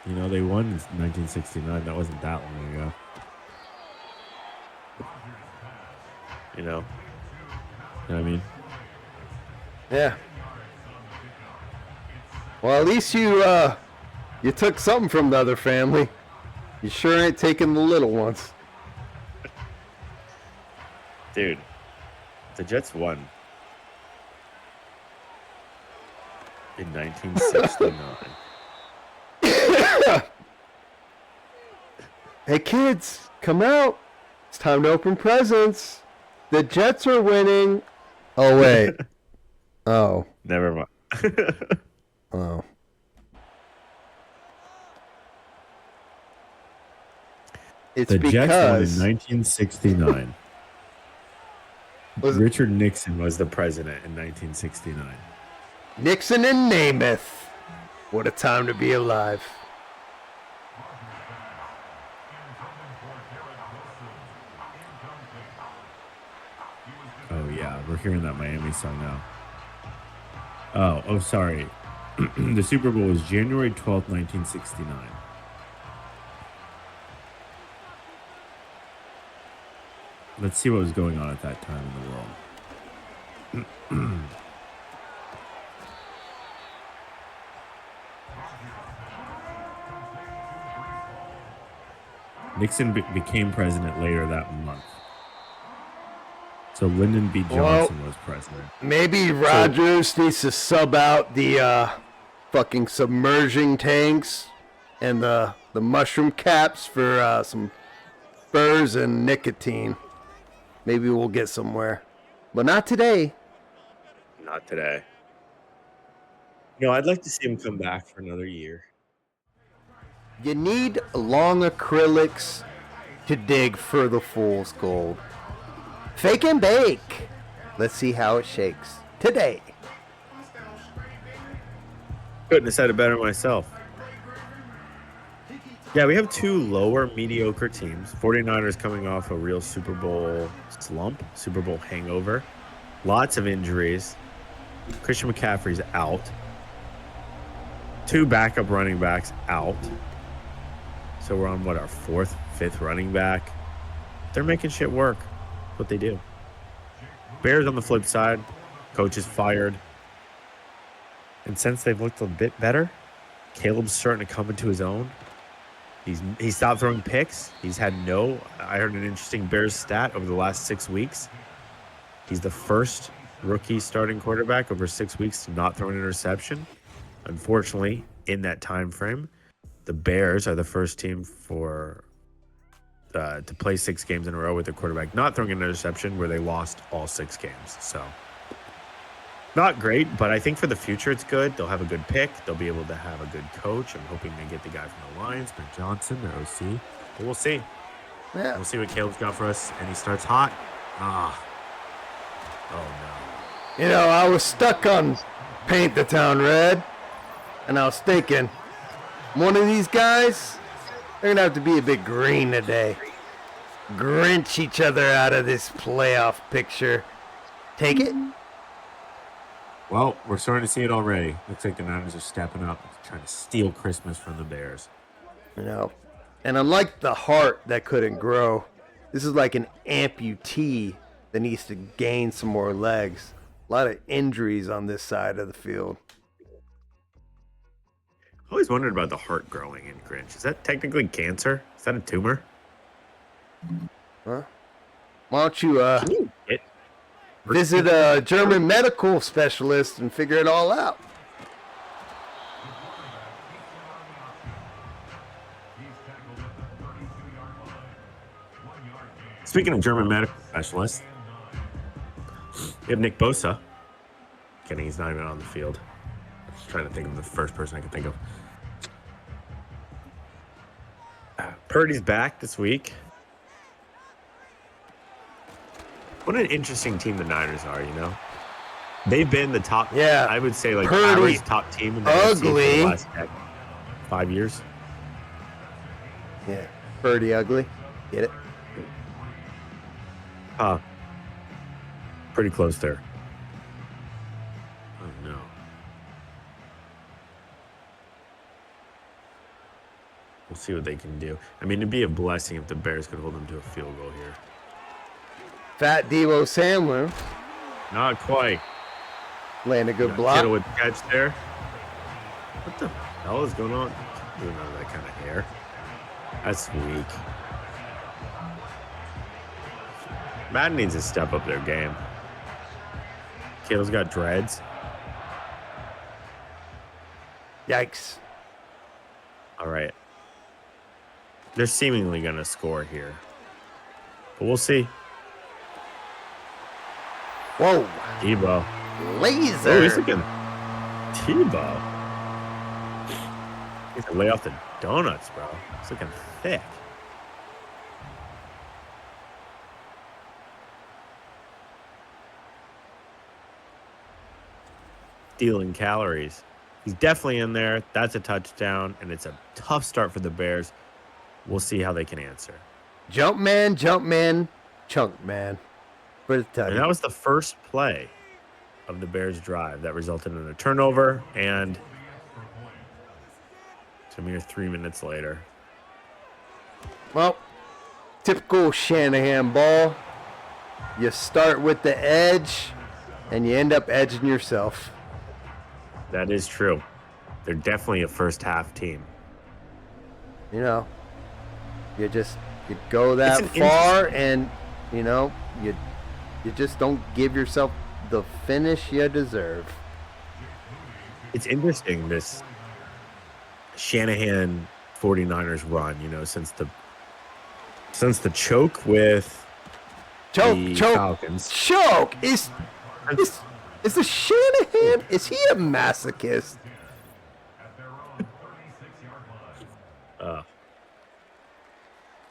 Speaker 4: They won in 1969. That wasn't that long ago.
Speaker 1: You know?
Speaker 4: You know what I mean?
Speaker 2: Yeah. Well, at least you took something from the other family. You sure ain't taking the little ones.
Speaker 1: Dude, the Jets won in 1969.
Speaker 2: Hey kids, come out. It's time to open presents. The Jets are winning. Oh wait. Oh.
Speaker 1: Never mind.
Speaker 2: Oh. It's
Speaker 4: The Jets won in
Speaker 2: because
Speaker 4: 1969.
Speaker 2: Was-
Speaker 1: Richard Nixon was the president in 1969.
Speaker 2: Nixon and Namath. What a time to be alive.
Speaker 4: Oh yeah, we're hearing that Miami song now. Oh, sorry. The Super Bowl was January 12th, 1969. Let's see what was going on at that time in the world. Nixon became president later that month. So Lyndon B. Johnson was president.
Speaker 2: Maybe Rodgers needs to sub out the fucking submerging tanks and the mushroom caps for some furs and nicotine. Maybe we'll get somewhere. But not today.
Speaker 1: Not today. I'd like to see him come back for another year.
Speaker 2: You need long acrylics to dig for the fool's gold. Fake and bake. Let's see how it shakes today.
Speaker 1: Couldn't have said it better myself. Yeah, we have two lower mediocre teams. 49ers coming off a real Super Bowl slump, Super Bowl hangover. Lots of injuries. Christian McCaffrey's out. Two backup running backs out. So we're on, our fourth, fifth running back. They're making shit work. That's what they do. Bears on the flip side. Coach is fired. And since they've looked a bit better, Caleb's starting to come into his own. He stopped throwing picks. He's had I heard an interesting Bears stat over the last 6 weeks. He's the first rookie starting quarterback over 6 weeks to not throw an interception. Unfortunately, in that time frame, the Bears are the first team to play 6 games in a row with their quarterback not throwing an interception, where they lost all 6 games. So not great, but I think for the future it's good. They'll have a good pick. They'll be able to have a good coach. I'm hoping they get the guy from the Lions,
Speaker 4: Johnson, their OC.
Speaker 1: but we'll see.
Speaker 2: Yeah.
Speaker 1: We'll see what Caleb's got for us, and he starts hot. Ah. Oh, no.
Speaker 2: You know, I was stuck on paint the town red, and I was thinking, one of these guys, they're going to have to be a bit green today. Grinch each other out of this playoff picture. Take it?
Speaker 4: Well, we're starting to see it already. Looks like the Niners are stepping up, trying to steal Christmas from the Bears.
Speaker 2: You know, and unlike the heart that couldn't grow, this is like an amputee that needs to gain some more legs. A lot of injuries on this side of the field.
Speaker 1: I always wondered about the heart growing in Grinch. Is that technically cancer? Is that a tumor?
Speaker 2: Huh? Why don't you
Speaker 1: Can you get
Speaker 2: visit a German medical specialist and figure it all out?
Speaker 1: Speaking of German medical specialists, we have Nick Bosa. Kidding, he's not even on the field. I'm just trying to think of the first person I could think of. Purdy's back this week. What an interesting team the Niners are, you know? They've been the top, I would say, like,
Speaker 2: Purdy,
Speaker 1: average top team in the NFC for the last 5 years.
Speaker 2: Yeah, Purdy ugly. Get it?
Speaker 1: Pretty close there. Oh, no. We'll see what they can do. I mean, it'd be a blessing if the Bears could hold them to a field goal here.
Speaker 2: Fat Devo Sandler
Speaker 1: Not quite.
Speaker 2: laying a good block.
Speaker 1: Kittle with the catch there. What the hell is going on? Doing none of that kind of hair. That's weak. Madden needs to step up their game. Kittle's got dreads.
Speaker 2: Yikes.
Speaker 1: All right. They're seemingly going to score here. But we'll see.
Speaker 2: Whoa.
Speaker 1: Tebow.
Speaker 2: Laser.
Speaker 1: Oh, he's looking. Tebow. He's going to lay off the donuts, bro. He's looking thick. Stealing calories. He's definitely in there. That's a touchdown, and it's a tough start for the Bears. We'll see how they can answer.
Speaker 2: Jump man, chunk man. For the touchdown.
Speaker 1: And that was the first play of the Bears' drive that resulted in a turnover, and it's a mere 3 minutes later.
Speaker 2: Well, typical Shanahan ball. You start with the edge, and you end up edging yourself.
Speaker 1: That is true. They're definitely a first half team.
Speaker 2: You know, you go that far, and you know you just don't give yourself the finish you deserve.
Speaker 1: It's interesting, this Shanahan 49ers run, you know, since the choke with the Falcons.
Speaker 2: Choke is the Shanahan? Is he a masochist?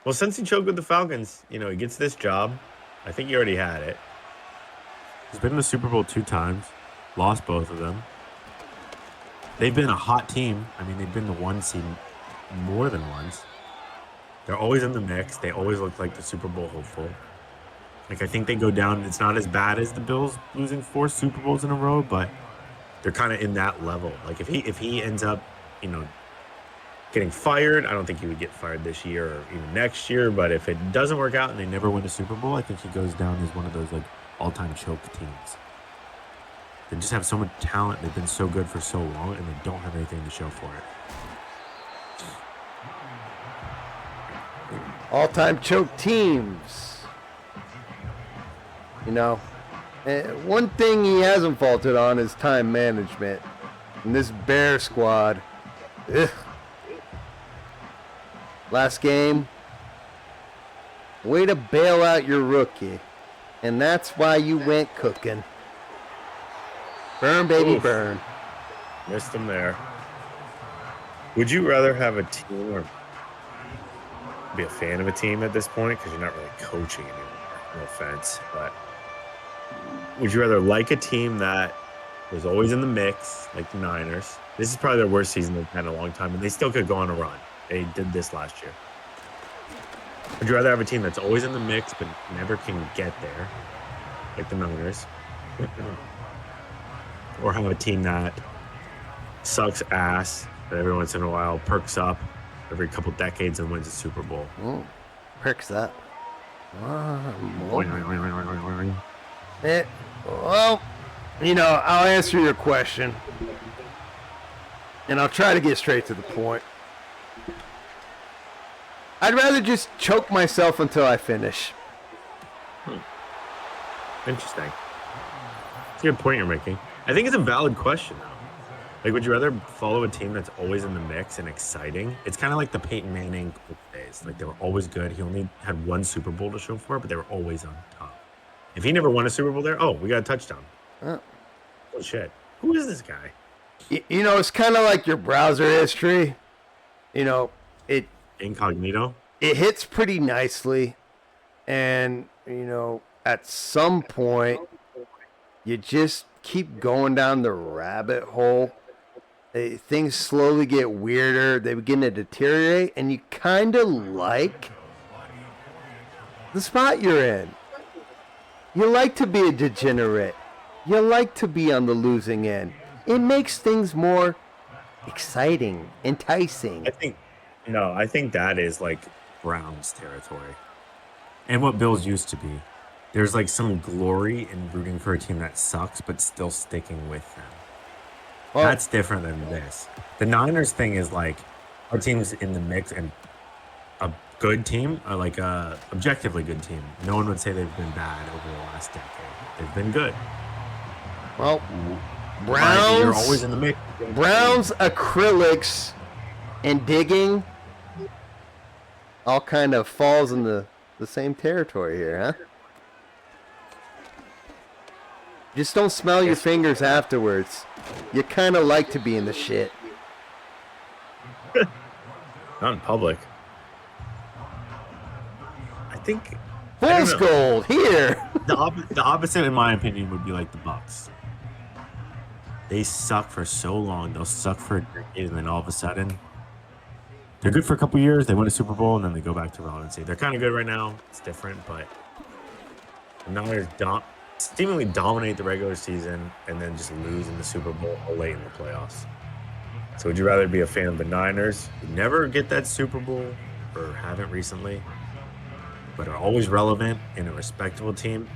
Speaker 1: Well, since he choked with the Falcons, you know, he gets this job. I think he already had it.
Speaker 4: He's been in the Super Bowl 2 times, lost both of them. They've been a hot team. I mean, they've been the 1 seed more than once.
Speaker 1: They're always in the mix. They always look like the Super Bowl hopeful. Like, I think they go down. It's not as bad as the Bills losing 4 Super Bowls in a row, but they're kind of in that level. Like, if he ends up, you know, getting fired, I don't think he would get fired this year or even next year. But if it doesn't work out and they never win a Super Bowl, I think he goes down as one of those, like, all-time choke teams. They just have so much talent. They've been so good for so long, and they don't have anything to show for it.
Speaker 2: All-time choke teams. You know, one thing he hasn't faulted on is time management. And this Bear squad, ugh. Last game, way to bail out your rookie. And that's why you went cooking. Burn, baby, burn.
Speaker 1: Missed him there. Would you rather have a team or be a fan of a team at this point? Because you're not really coaching anymore. No offense, but would you rather like a team that was always in the mix, like the Niners? This is probably their worst season they've had in a long time, and they still could go on a run. They did this last year. Would you rather have a team that's always in the mix but never can get there, like the Niners, or have a team that sucks ass, but every once in a while perks up every couple decades and wins a Super Bowl?
Speaker 2: Ooh, perks up. Well, I'll answer your question, and I'll try to get straight to the point. I'd rather just choke myself until I finish.
Speaker 1: Interesting. It's a good point you're making. I think it's a valid question, though. Like, would you rather follow a team that's always in the mix and exciting? It's kind of like the Peyton Manning days. Like, they were always good. He only had one Super Bowl to show for it, but they were always on top. If he never won a Super Bowl there, we got a touchdown. Oh shit. Who is this guy?
Speaker 2: It's kind of like your browser history. It
Speaker 1: incognito.
Speaker 2: It hits pretty nicely, and at some point, you just keep going down the rabbit hole. Things slowly get weirder. They begin to deteriorate, and you kind of like the spot you're in. You like to be a degenerate. You like to be on the losing end. It makes things more exciting, enticing.
Speaker 1: I think that is like Browns territory.
Speaker 4: And what Bills used to be. There's like some glory in rooting for a team that sucks, but still sticking with them. Well, that's different than this. The Niners thing is like our team's in the mix, and a good team, or like a objectively good team. No one would say they've been bad over the last decade. They've been good.
Speaker 2: Well, Browns,
Speaker 1: you're always in the mix.
Speaker 2: Browns, acrylics, and digging all kind of falls in the same territory here, huh? Just don't smell your fingers afterwards. You kind of like to be in the shit.
Speaker 1: Not in public. I think
Speaker 2: Fool's gold here.
Speaker 4: The opposite, in my opinion, would be like the Bucks. They suck for so long. They'll suck for a decade, and then all of a sudden, they're good for a couple years. They win a Super Bowl, and then they go back to relevancy.
Speaker 1: they're kind of good right now. It's different, but the Niners seemingly dominate the regular season and then just lose in the Super Bowl or late in the playoffs. So would you rather be a fan of the Niners who never get that Super Bowl or haven't recently, but are always relevant in a respectable team,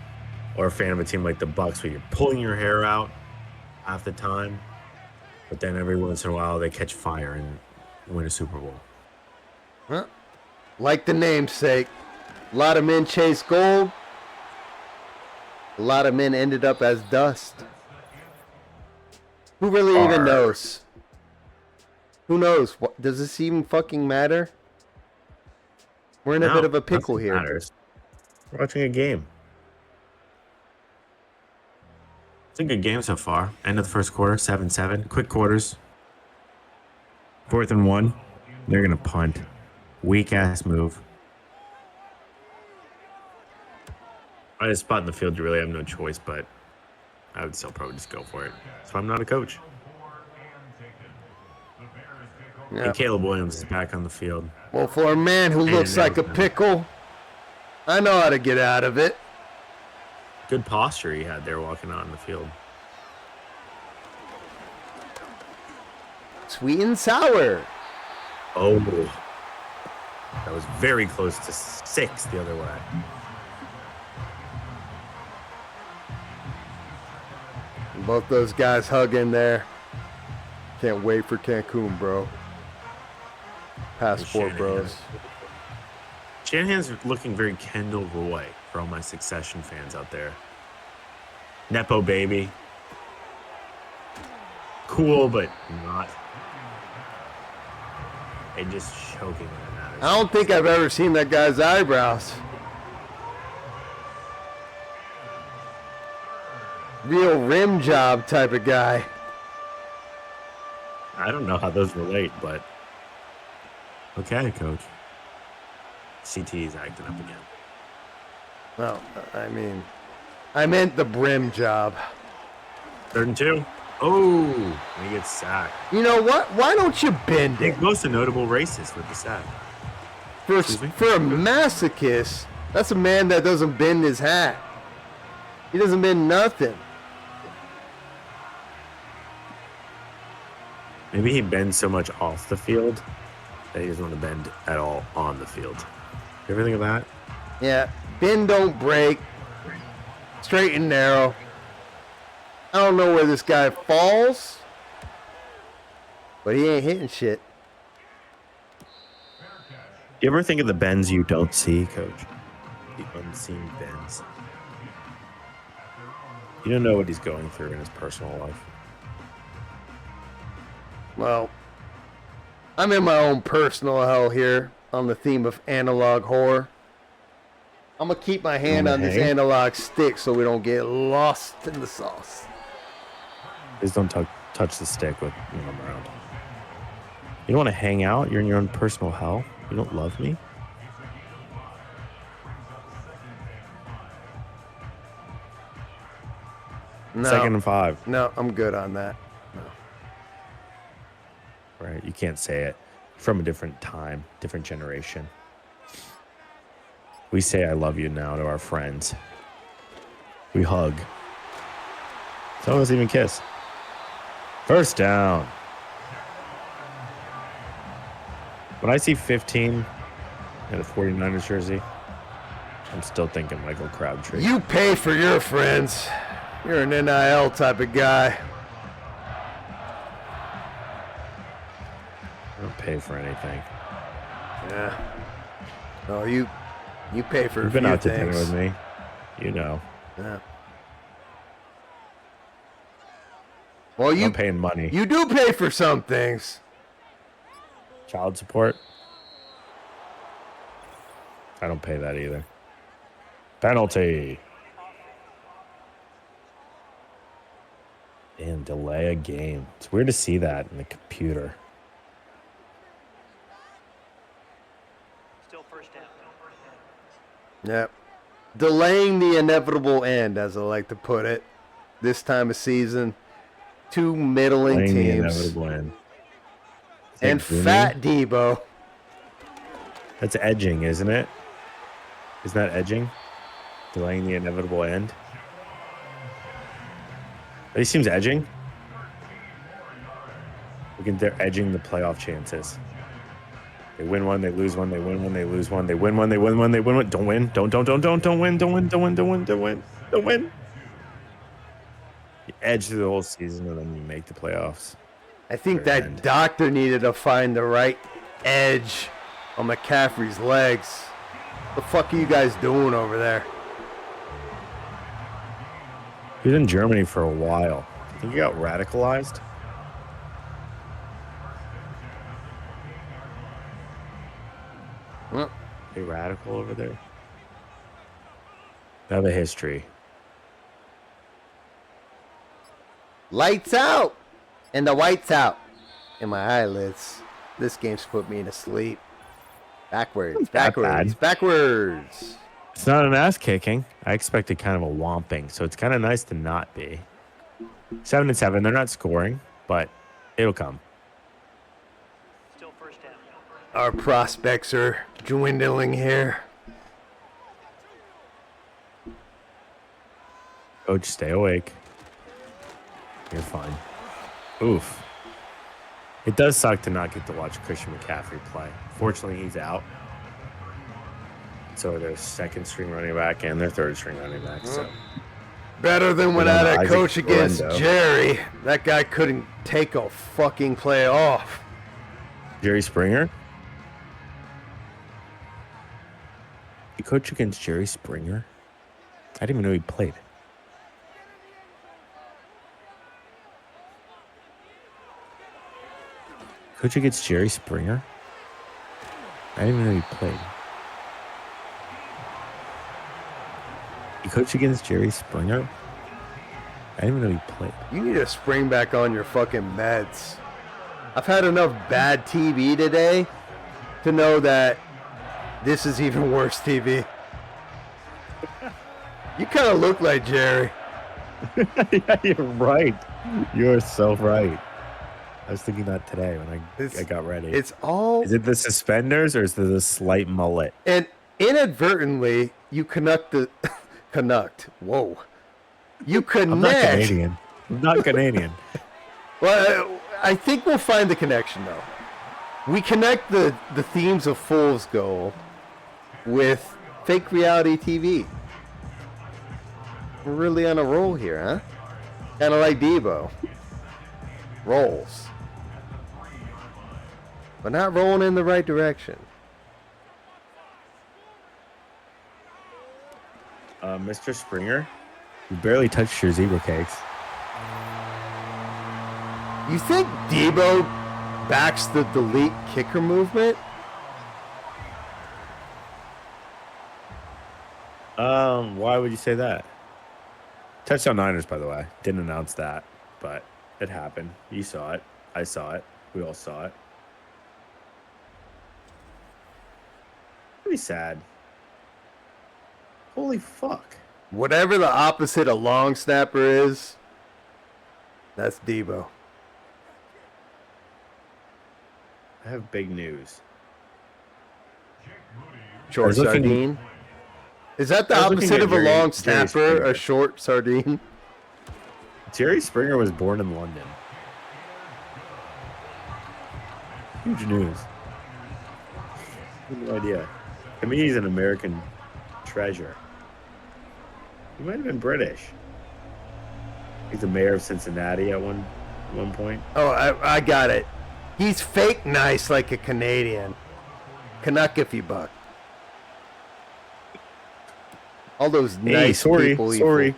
Speaker 1: or a fan of a team like the Bucks where you're pulling your hair out half the time, but then every once in a while they catch fire and win a Super Bowl?
Speaker 2: Well, like the namesake, a lot of men chase gold. A lot of men ended up as dust. Who really even knows? Who knows? Does this even fucking matter? We're in a bit of a pickle here.
Speaker 1: Matters. We're watching a game.
Speaker 4: It's a good game so far. End of the first quarter, 7-7. Quick quarters.
Speaker 1: 4th and 1. They're going to punt.
Speaker 4: Weak ass move.
Speaker 1: I had a spot in the field. You really have no choice, but I would still probably just go for it. So I'm not a coach.
Speaker 2: Yeah.
Speaker 1: And Caleb Williams is back on the field.
Speaker 2: Well, for a man who looks like a pickle, I know how to get out of it.
Speaker 1: Good posture he had there walking out in the field.
Speaker 2: Sweet and sour.
Speaker 1: Oh, that was very close to 6 the other way.
Speaker 2: Both those guys hugging there. Can't wait for Cancun, bro. Passport bros.
Speaker 1: Shanahan's looking very Kendall Roy for all my Succession fans out there. Nepo baby. Cool, but not. And just choking when it matters.
Speaker 2: I don't think I've ever seen that guy's eyebrows. Real rim job type of guy.
Speaker 1: I don't know how those relate, but
Speaker 4: Okay, coach.
Speaker 1: CT is acting up again.
Speaker 2: No, I meant the brim job.
Speaker 1: 3rd and 2. Oh, and he gets sacked.
Speaker 2: You know what? Why don't you bend
Speaker 1: I
Speaker 2: it?
Speaker 1: think most a notable racist with the sack.
Speaker 2: For a masochist, that's a man that doesn't bend his hat. He doesn't bend nothing.
Speaker 1: Maybe he bends so much off the field that he doesn't want to bend at all on the field. You ever think of that?
Speaker 2: Yeah, bend don't break. Straight and narrow. I don't know where this guy falls, but he ain't hitting shit.
Speaker 1: You ever think of the bends you don't see, Coach? The unseen bends. You don't know what he's going through in his personal life.
Speaker 2: Well, I'm in my own personal hell here on the theme of analog horror. I'm going to keep my hand on this analog stick so we don't get lost in the sauce.
Speaker 1: Please don't touch the stick when I'm around. You don't want to hang out? You're in your own personal hell? You don't love me?
Speaker 2: No.
Speaker 1: 2nd and 5.
Speaker 2: No, I'm good on that. No.
Speaker 1: Right, you can't say it. From a different time, different generation. We say I love you now to our friends. We hug. Some of us even kiss. 1st down. When I see 15 in a 49ers jersey, I'm still thinking Michael Crabtree.
Speaker 2: You pay for your friends. You're an NIL type of guy.
Speaker 1: I don't pay for anything.
Speaker 2: Yeah. Oh, you pay for
Speaker 1: You've been out to dinner with me. You know.
Speaker 2: Yeah. Well,
Speaker 1: I'm paying money.
Speaker 2: You do pay for some things.
Speaker 1: Child support? I don't pay that either. Penalty. And delay a game. It's weird to see that in the computer.
Speaker 5: Still 1st down.
Speaker 2: Yep. Delaying the inevitable end, as I like to put it. This time of season. 2 middling
Speaker 1: Delaying the
Speaker 2: teams.
Speaker 1: inevitable end.
Speaker 2: And Fat Debo.
Speaker 1: That's edging, isn't it? Isn't that edging? Delaying the inevitable end? He seems edging. They're edging the playoff chances. They win one, they lose one, they win one, they lose one, they win one, they win one, they win one. Don't win. Don't win. You edge through the whole season and then you make the playoffs.
Speaker 2: I think that doctor needed to find the right edge on McCaffrey's legs. What the fuck are you guys doing over there?
Speaker 1: He was in Germany for a while. I think he got radicalized.
Speaker 2: Well,
Speaker 1: They radical over there. They have a history.
Speaker 2: lights out and the whites out in my eyelids. This game's put me to sleep. Backwards.
Speaker 1: It's not an ass kicking. I expected kind of a whomping, so it's kind of nice to not be. 7 and 7. They're not scoring, but it'll come.
Speaker 5: Still 1st down.
Speaker 2: Our prospects are dwindling here.
Speaker 1: Coach, stay awake. You're fine. Oof. It does suck to not get to watch Christian McCaffrey play. Fortunately, he's out. So their 2nd string running back and their 3rd string running back. So
Speaker 2: Better than when I had a
Speaker 1: Isaac
Speaker 2: coach against
Speaker 1: Orlando.
Speaker 2: Jerry. That guy couldn't take a fucking play off.
Speaker 1: Jerry Springer. You coach against Jerry Springer? I didn't even know he played. Coach against Jerry Springer? I didn't even know he played. You coach against Jerry Springer? I didn't even know he played.
Speaker 2: You need to spring back on your fucking meds. I've had enough bad TV today to know that this is even worse TV. You kind of look like Jerry.
Speaker 1: Yeah, you're right. You're so right. I was thinking that today when I got ready.
Speaker 2: It's all...
Speaker 1: Is it the suspenders or is it the slight mullet?
Speaker 2: And inadvertently, you connect the... Whoa. You connect...
Speaker 1: I'm not Canadian. I'm not Canadian.
Speaker 2: Well, I think we'll find the connection, though. We connect the themes of Fool's Gold with fake reality TV. We're really on a roll here, huh? Kind of like Debo. Rolls. But not rolling in the right direction.
Speaker 1: Mr. Springer, you barely touched your zebra cakes.
Speaker 2: You think Debo backs the delete kicker movement?
Speaker 1: Why would you say that? Touchdown Niners, by the way. Didn't announce that, but it happened. You saw it. I saw it. We all saw it. Pretty sad. Holy fuck.
Speaker 2: Whatever the opposite of long snapper is, that's Debo.
Speaker 1: I have big news.
Speaker 2: Short sardine. Is that the opposite of a long snapper, a short sardine?
Speaker 1: Jerry Springer was born in London. Huge news. I have no idea. To me, he's an American treasure. He might have been British. He's the mayor of Cincinnati at one point.
Speaker 2: Oh, I got it. He's fake nice like a Canadian. Canuck if you buck. All those nice people.
Speaker 1: Sorry.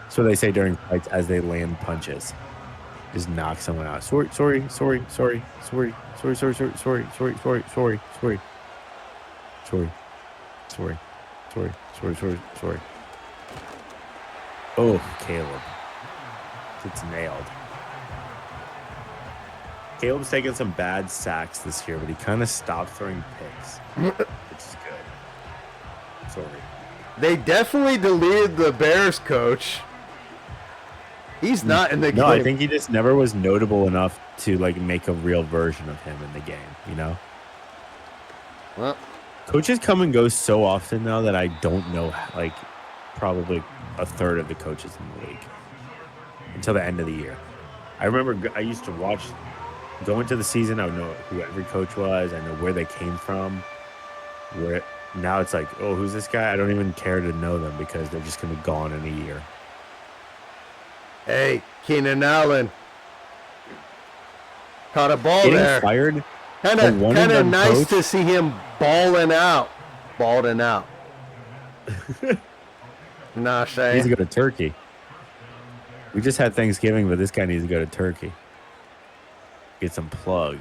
Speaker 1: So they say during fights as they land punches. Just knock someone out. Sorry. Oh, Caleb. It's nailed. Caleb's taken some bad sacks this year, but he kind of stopped throwing picks, which is good. Sorry.
Speaker 2: They definitely deleted the Bears coach. He's not in the game.
Speaker 1: No, I think he just never was notable enough to like make a real version of him in the game, you know?
Speaker 2: Well,
Speaker 1: coaches come and go so often now that I don't know, like, probably a third of the coaches in the league until the end of the year. I remember I used to watch, go into the season, I would know who every coach was, I know where they came from. Now it's like, oh, who's this guy? I don't even care to know them because they're just going to be gone in a year.
Speaker 2: Hey, Keenan Allen. Caught a ball
Speaker 1: Getting
Speaker 2: there.
Speaker 1: Fired?
Speaker 2: Kind of nice coach? To see him balling out. Nah, Shay.
Speaker 1: He needs to go to Turkey. We just had Thanksgiving, but this guy needs to go to Turkey. Get some plug.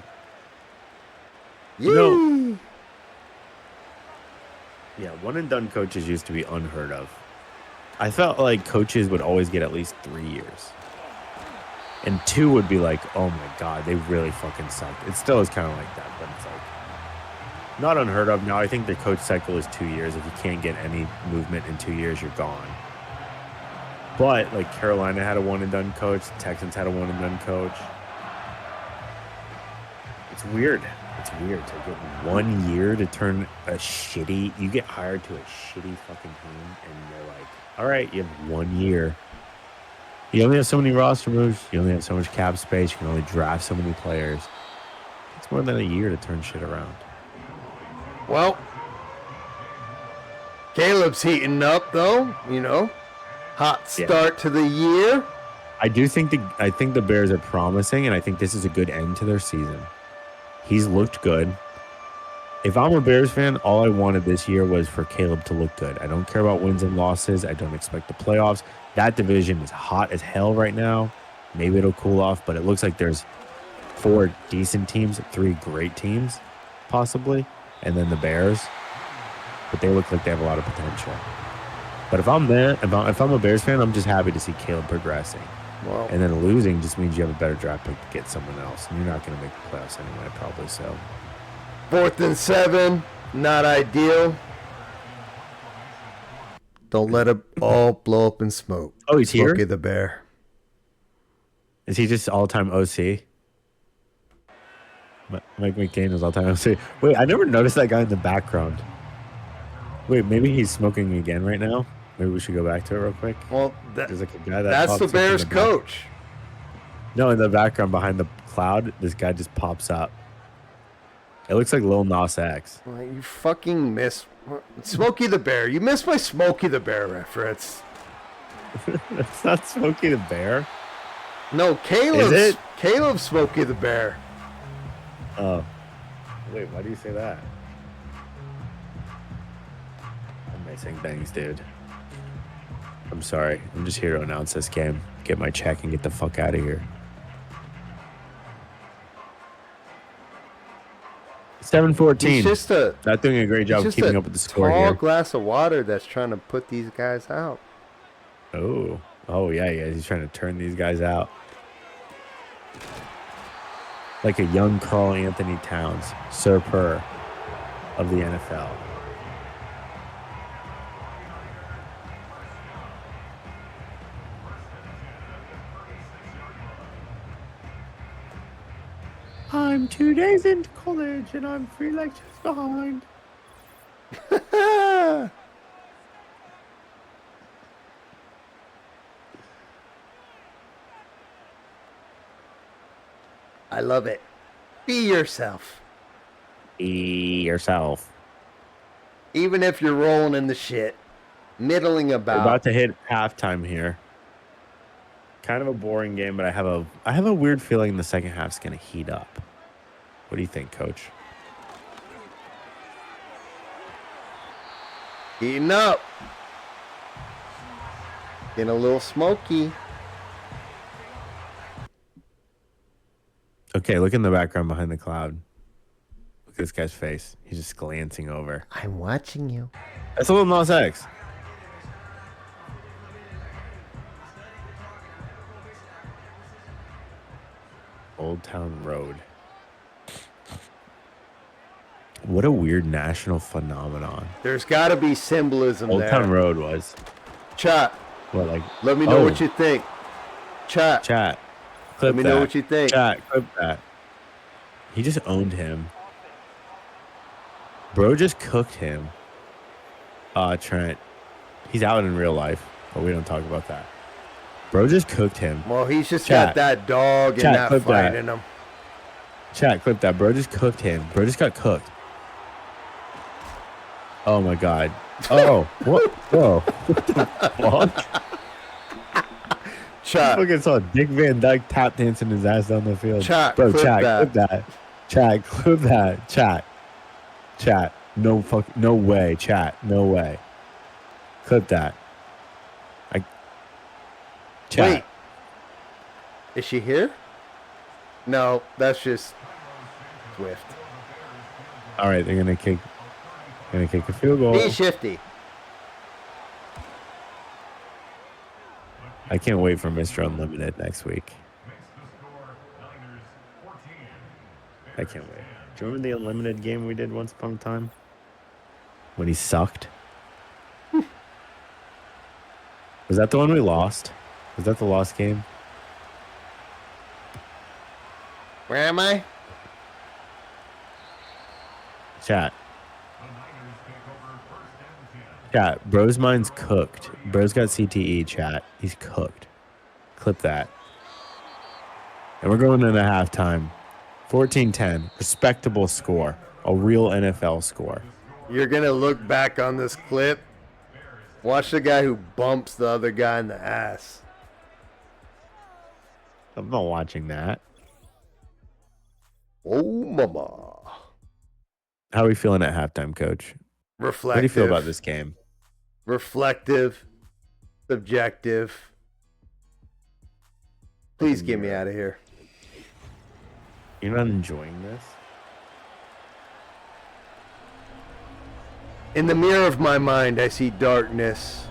Speaker 1: No. Yeah, one and done coaches used to be unheard of. I felt like coaches would always get at least 3 years. And 2 would be like, oh my God, they really fucking sucked. It still is kind of like that, but it's like not unheard of. Now, I think the coach cycle is 2 years. If you can't get any movement in 2 years, you're gone. But like Carolina had a one and done coach. The Texans had a one and done coach. It's weird. It's weird to get 1 year to turn a shitty. You get hired to a shitty fucking team, and you're like, all right, you have 1 year. You only have so many roster moves. You only have so much cap space. You can only draft so many players. It's more than a year to turn shit around.
Speaker 2: Well, Caleb's heating up, though. You know, hot start to the year.
Speaker 1: I think the Bears are promising, and I think this is a good end to their season. He's looked good. If I'm a Bears fan, all I wanted this year was for Caleb to look good. I don't care about wins and losses. I don't expect the playoffs. That division is hot as hell right now. Maybe it'll cool off, but it looks like there's 4 decent teams, 3 great teams, possibly, and then the Bears. But they look like they have a lot of potential. But if I'm a Bears fan, I'm just happy to see Caleb progressing.
Speaker 2: Wow.
Speaker 1: And then losing just means you have a better draft pick to get someone else, and you're not going to make the playoffs anyway, probably so.
Speaker 2: 4th and 7. Not ideal. Don't let it all blow up in smoke.
Speaker 1: Oh, he's here?
Speaker 2: Smokey the Bear.
Speaker 1: Is he just all-time OC? Mike McDaniel's all-time OC. Wait, I never noticed that guy in the background. Wait, maybe he's smoking again right now. Maybe we should go back to it real quick.
Speaker 2: Well,
Speaker 1: There's like a guy that
Speaker 2: that's
Speaker 1: pops
Speaker 2: the
Speaker 1: up in
Speaker 2: Bears
Speaker 1: back-
Speaker 2: coach.
Speaker 1: No, in the background behind the cloud, this guy just pops up. It looks like Lil Nas X.
Speaker 2: Well, you fucking miss Smokey the Bear. You missed my Smokey the Bear reference.
Speaker 1: It's not Smokey the Bear.
Speaker 2: No, Caleb's,
Speaker 1: Is it?
Speaker 2: Caleb's Smokey the Bear.
Speaker 1: Oh. Wait, why do you say that? I'm missing things, dude. I'm sorry. I'm just here to announce this game. Get my check and get the fuck out of here. 7-14.
Speaker 2: He's just a
Speaker 1: Not doing a great job of
Speaker 2: just
Speaker 1: keeping
Speaker 2: a
Speaker 1: up with the score
Speaker 2: tall
Speaker 1: here.
Speaker 2: glass of water that's trying to put these guys out.
Speaker 1: Oh yeah, he's trying to turn these guys out. Like a young Carl Anthony Towns, Sir Purr of the NFL. I'm 2 days into college and I'm 3 lectures behind.
Speaker 2: I love it. Be yourself.
Speaker 1: Be yourself.
Speaker 2: Even if you're rolling in the shit. Middling
Speaker 1: We're
Speaker 2: about.
Speaker 1: about to hit halftime here. Kind of a boring game, but I have a weird feeling the second half's gonna heat up. What do you think, Coach?
Speaker 2: Heating up. Getting a little smoky.
Speaker 1: Okay, look in the background behind the cloud. Look at this guy's face. He's just glancing over.
Speaker 2: I'm watching you.
Speaker 1: That's a Lil Nas X. Old Town Road. What a weird national phenomenon.
Speaker 2: There's got to be symbolism
Speaker 1: Old
Speaker 2: there.
Speaker 1: Town Road was.
Speaker 2: Chat.
Speaker 1: What, like?
Speaker 2: Let me know
Speaker 1: Oh.
Speaker 2: what you think. Chat.
Speaker 1: Chat. Clip
Speaker 2: Let me
Speaker 1: that.
Speaker 2: know what you think.
Speaker 1: Chat. Clip that. He just owned him. Bro just cooked him. Trent. He's out in real life, but we don't talk about that. Bro just cooked him.
Speaker 2: Well, he's just
Speaker 1: Chat.
Speaker 2: got that dog and
Speaker 1: Chat,
Speaker 2: that
Speaker 1: clip
Speaker 2: fight
Speaker 1: that.
Speaker 2: in him.
Speaker 1: Chat, clip that. Bro just cooked him. Bro just got cooked. Oh my god. Oh, what? Whoa. What the fuck?
Speaker 2: Chat.
Speaker 1: Fucking saw Dick Van Dyke tap dancing his ass down the field.
Speaker 2: Chat,
Speaker 1: Bro,
Speaker 2: clip
Speaker 1: chat,
Speaker 2: that.
Speaker 1: clip that. Chat, clip that. Chat. No fuck. No way. Chat. No way. Clip that. Chat.
Speaker 2: Wait. Is she here? No, that's just Swift.
Speaker 1: All right, they're gonna kick a field goal.
Speaker 2: Be shifty.
Speaker 1: I can't wait for Mr. Unlimited next week. I can't wait. Do you remember the Unlimited game we did once upon a time? When he sucked? Was that the one we lost? Was that the lost game?
Speaker 2: Where am I?
Speaker 1: Chat. Chat. Bro's mind's cooked. Bro's got CTE, chat. He's cooked. Clip that. And we're going into halftime. 14-10. Respectable score. A real NFL score.
Speaker 2: You're going to look back on this clip. Watch the guy who bumps the other guy in the ass.
Speaker 1: I'm not watching that.
Speaker 2: Oh, mama.
Speaker 1: How are we feeling at halftime, Coach?
Speaker 2: Reflective.
Speaker 1: What do you feel about this game?
Speaker 2: Reflective. Subjective. Please get me out of here.
Speaker 1: You're not enjoying this?
Speaker 2: In the mirror of my mind, I see darkness.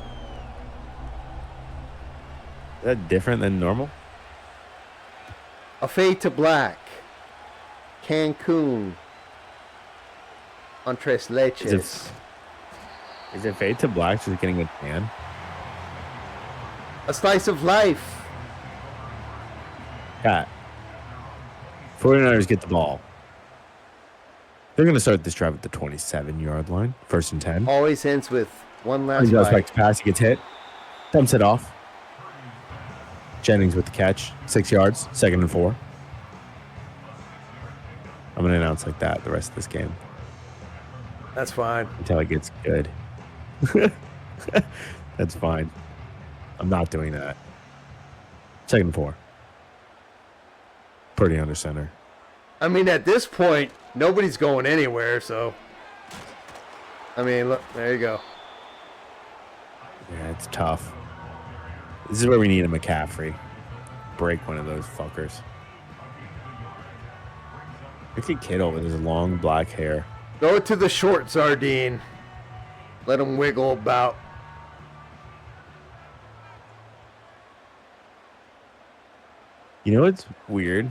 Speaker 1: Is that different than normal?
Speaker 2: A fade to black. Cancun. On tres leches.
Speaker 1: Is it fade to black just getting a tan?
Speaker 2: A slice of life.
Speaker 1: Cat. 49ers get the ball. They're going to start this drive at the 27-yard line. 1st and 10.
Speaker 2: Always ends with one last
Speaker 1: He goes
Speaker 2: bite.
Speaker 1: back to pass. He gets hit. Dumps it off. Jennings with the catch. 6 yards. 2nd and 4. I'm going to announce like that the rest of this game
Speaker 2: That's fine.
Speaker 1: until it gets good. That's fine. I'm not doing that. 2nd and 4. Pretty under center.
Speaker 2: I mean, at this point, nobody's going anywhere, so. I mean, look, there you go.
Speaker 1: Yeah, it's tough. This is where we need a McCaffrey. Break one of those fuckers. Look at Kittle with his long black hair.
Speaker 2: Go to the short sardine. Let him wiggle about.
Speaker 1: You know what's weird?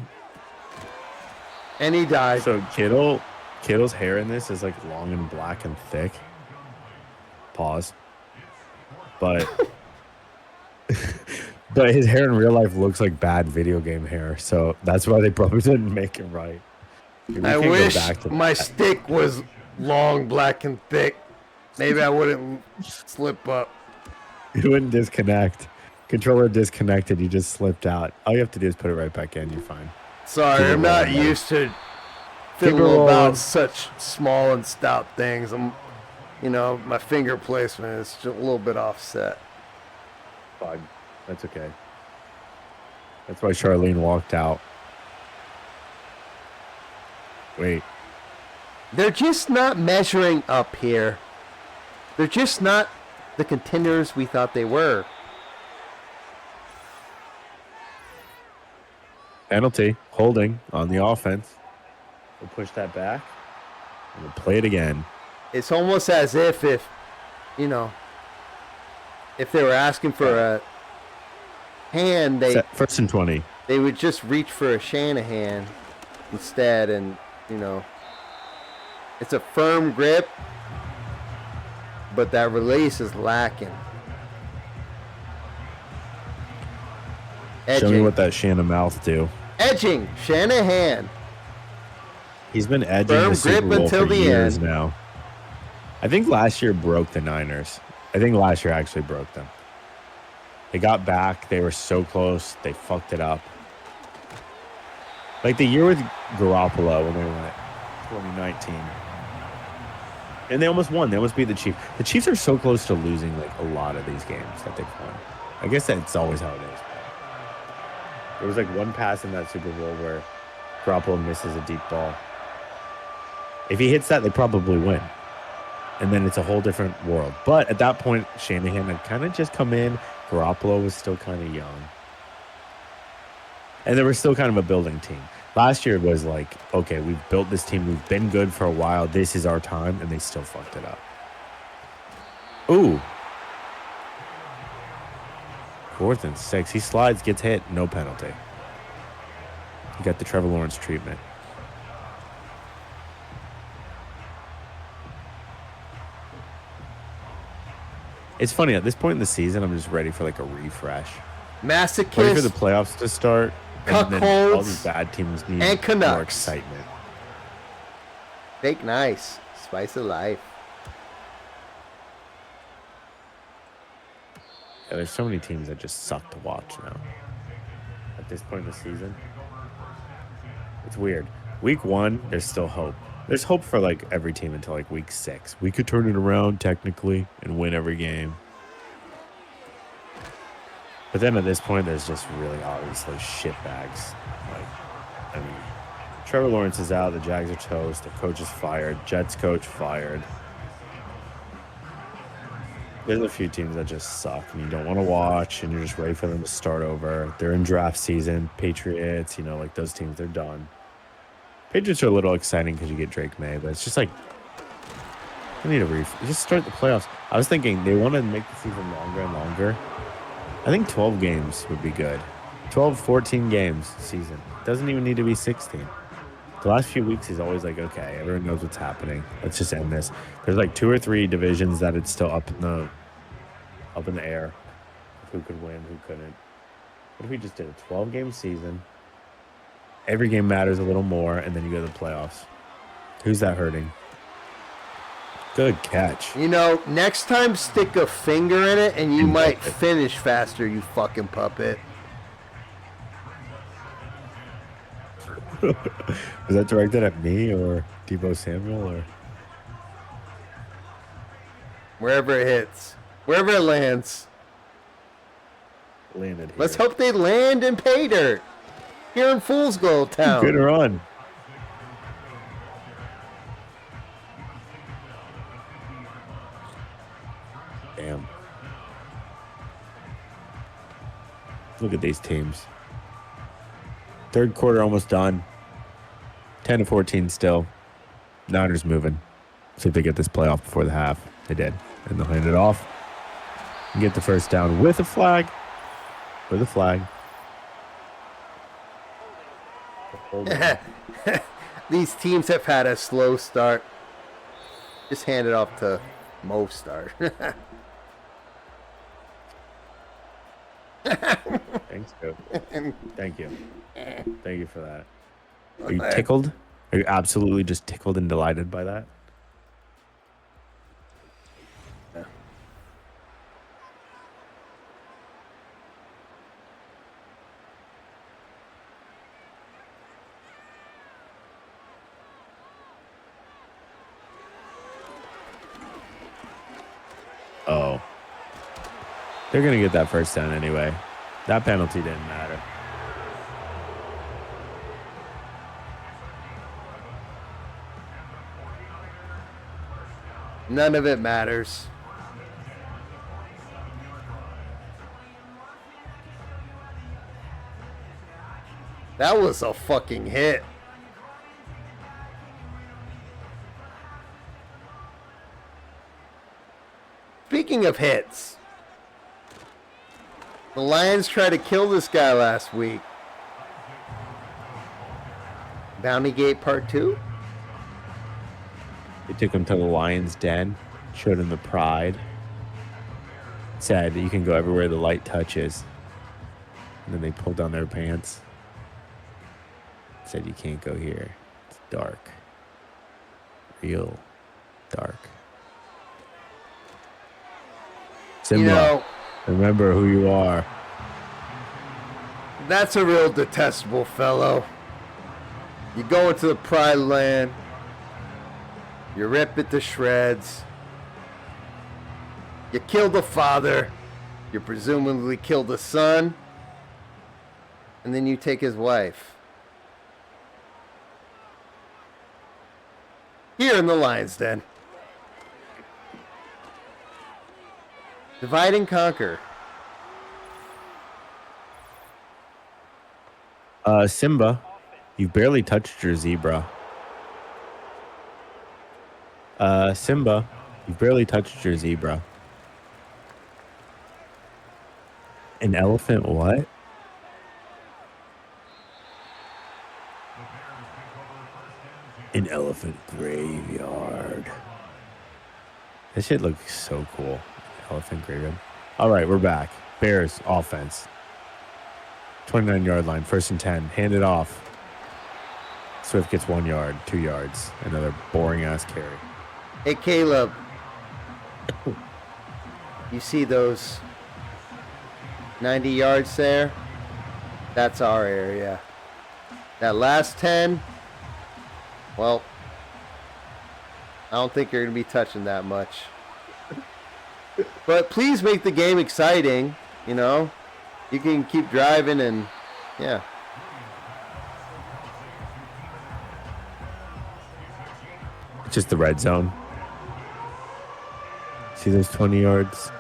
Speaker 2: And he died.
Speaker 1: So Kittle's hair in this is like long and black and thick. Pause. But but his hair in real life looks like bad video game hair, so that's why they probably didn't make it right. We
Speaker 2: I
Speaker 1: can't go
Speaker 2: wish
Speaker 1: back to
Speaker 2: my
Speaker 1: that.
Speaker 2: stick was long, black, and thick. Maybe I wouldn't slip up.
Speaker 1: You wouldn't disconnect. Controller disconnected, you just slipped out. All you have to do is put it right back in, you're fine.
Speaker 2: Sorry,
Speaker 1: Keep it
Speaker 2: I'm not
Speaker 1: rolling, buddy.
Speaker 2: used to
Speaker 1: Keep it
Speaker 2: fiddling
Speaker 1: rolling.
Speaker 2: about such small and stout things. My finger placement is just a little bit offset.
Speaker 1: Fine. That's okay. That's why Charlene walked out. Wait.
Speaker 2: They're just not measuring up here. They're just not the contenders we thought they were.
Speaker 1: Penalty. Holding on the offense. We'll push that back. And we'll play it again.
Speaker 2: It's almost as if they were asking for a hand,
Speaker 1: Set 1st and 20.
Speaker 2: they would just reach for a Shanahan instead, and it's a firm grip, but that release is lacking.
Speaker 1: Show me what that Shannon mouth do.
Speaker 2: Edging, Shanahan.
Speaker 1: He's been edging
Speaker 2: Firm
Speaker 1: the Super
Speaker 2: grip
Speaker 1: Bowl
Speaker 2: until
Speaker 1: for
Speaker 2: the
Speaker 1: years
Speaker 2: end.
Speaker 1: now. I think last year broke the Niners. I think last year actually broke them. They got back. They were so close. They fucked it up. Like the year with Garoppolo when they went 2019. And they almost won. They almost beat the Chiefs. The Chiefs are so close to losing like a lot of these games that they've won. I guess that's always how it is. There was like one pass in that Super Bowl where Garoppolo misses a deep ball. If he hits that, they probably win. And then it's a whole different world. But at that point, Shanahan had kind of just come in. Garoppolo was still kind of young. And they were still kind of a building team. Last year was like, okay, we've built this team. We've been good for a while. This is our time. And they still fucked it up. Ooh. 4th and 6. He slides, gets hit. No penalty. He got the Trevor Lawrence treatment. It's funny, at this point in the season, I'm just ready for like a refresh. Ready for the
Speaker 2: Masochist
Speaker 1: playoffs to start. And then all
Speaker 2: Cuckolds
Speaker 1: these bad teams need
Speaker 2: and
Speaker 1: more
Speaker 2: Canucks.
Speaker 1: excitement.
Speaker 2: Fake nice. Spice of life.
Speaker 1: Yeah, there's so many teams that just suck to watch now. At this point in the season. It's weird. Week 1, there's still hope. There's hope for like every team until like week 6. We could turn it around technically and win every game. But then at this point, there's just really obviously shitbags. Like, I mean, Trevor Lawrence is out. The Jags are toast. The coach is fired. Jets coach fired. There's a few teams that just suck and you don't want to watch and you're just ready for them to start over. They're in draft season. Patriots, like those teams, they're done. Patriots are a little exciting because you get Drake May, but it's just like, I need a just start the playoffs. I was thinking they want to make the season longer and longer. I think 12 games would be good. 12, 14 games season. Doesn't even need to be 16. The last few weeks is always like, okay, everyone knows what's happening. Let's just end this. There's like 2 or 3 divisions that it's still up in the air. Who could win, who couldn't. What if we just did a 12-game season? Every game matters a little more, and then you go to the playoffs. Who's that hurting? Good catch.
Speaker 2: You know, next time stick a finger in it and you might finish faster, you fucking puppet.
Speaker 1: Was that directed at me or Debo Samuel or
Speaker 2: Wherever it hits. Wherever it lands.
Speaker 1: landed here?
Speaker 2: Let's hope they land in pay dirt. Here in Fool's Gold Town.
Speaker 1: Good run. Damn. Look at these teams. Third quarter almost done. 10-14 still. Niners moving. See if they get this playoff before the half. They did. And they'll hand it off. And get the first down with a flag. With a flag.
Speaker 2: These teams have had a slow start. Just hand it off to Mo start.
Speaker 1: Thanks, Coach. Thank you. Thank you for that. Are you tickled? Are you absolutely just tickled and delighted by that?
Speaker 2: Yeah.
Speaker 1: Oh. They're going to get that first down anyway. That penalty didn't matter.
Speaker 2: None of it matters. That was a fucking hit. Speaking of hits, the Lions tried to kill this guy last week. Bounty Gate Part 2?
Speaker 1: They took him to the lion's den, showed him the pride, said you can go everywhere the light touches. And then they pulled down their pants. Said you can't go here. It's dark. Real dark. Simba,
Speaker 2: You know,
Speaker 1: remember who you are.
Speaker 2: that's a real detestable fellow. You go into the Pride Land, you rip it to shreds, you kill the father, you presumably kill the son, and then you take his wife. Here in the Lion's Den. Divide and conquer.
Speaker 1: Simba, you've barely touched your zebra. Simba, you've barely touched your zebra. An elephant what? An elephant graveyard. That shit looks so cool. Elephant graveyard. All right, we're back. Bears offense. 29-yard line, 1st and 10. Hand it off. Swift gets 1 yard, 2 yards. Another boring-ass carry.
Speaker 2: Hey, Caleb. You see those 90 yards there? That's our area. That last 10, well, I don't think you're going to be touching that much. But please make the game exciting, you know? You can keep driving and, yeah.
Speaker 1: It's just the red zone. See those 20 yards?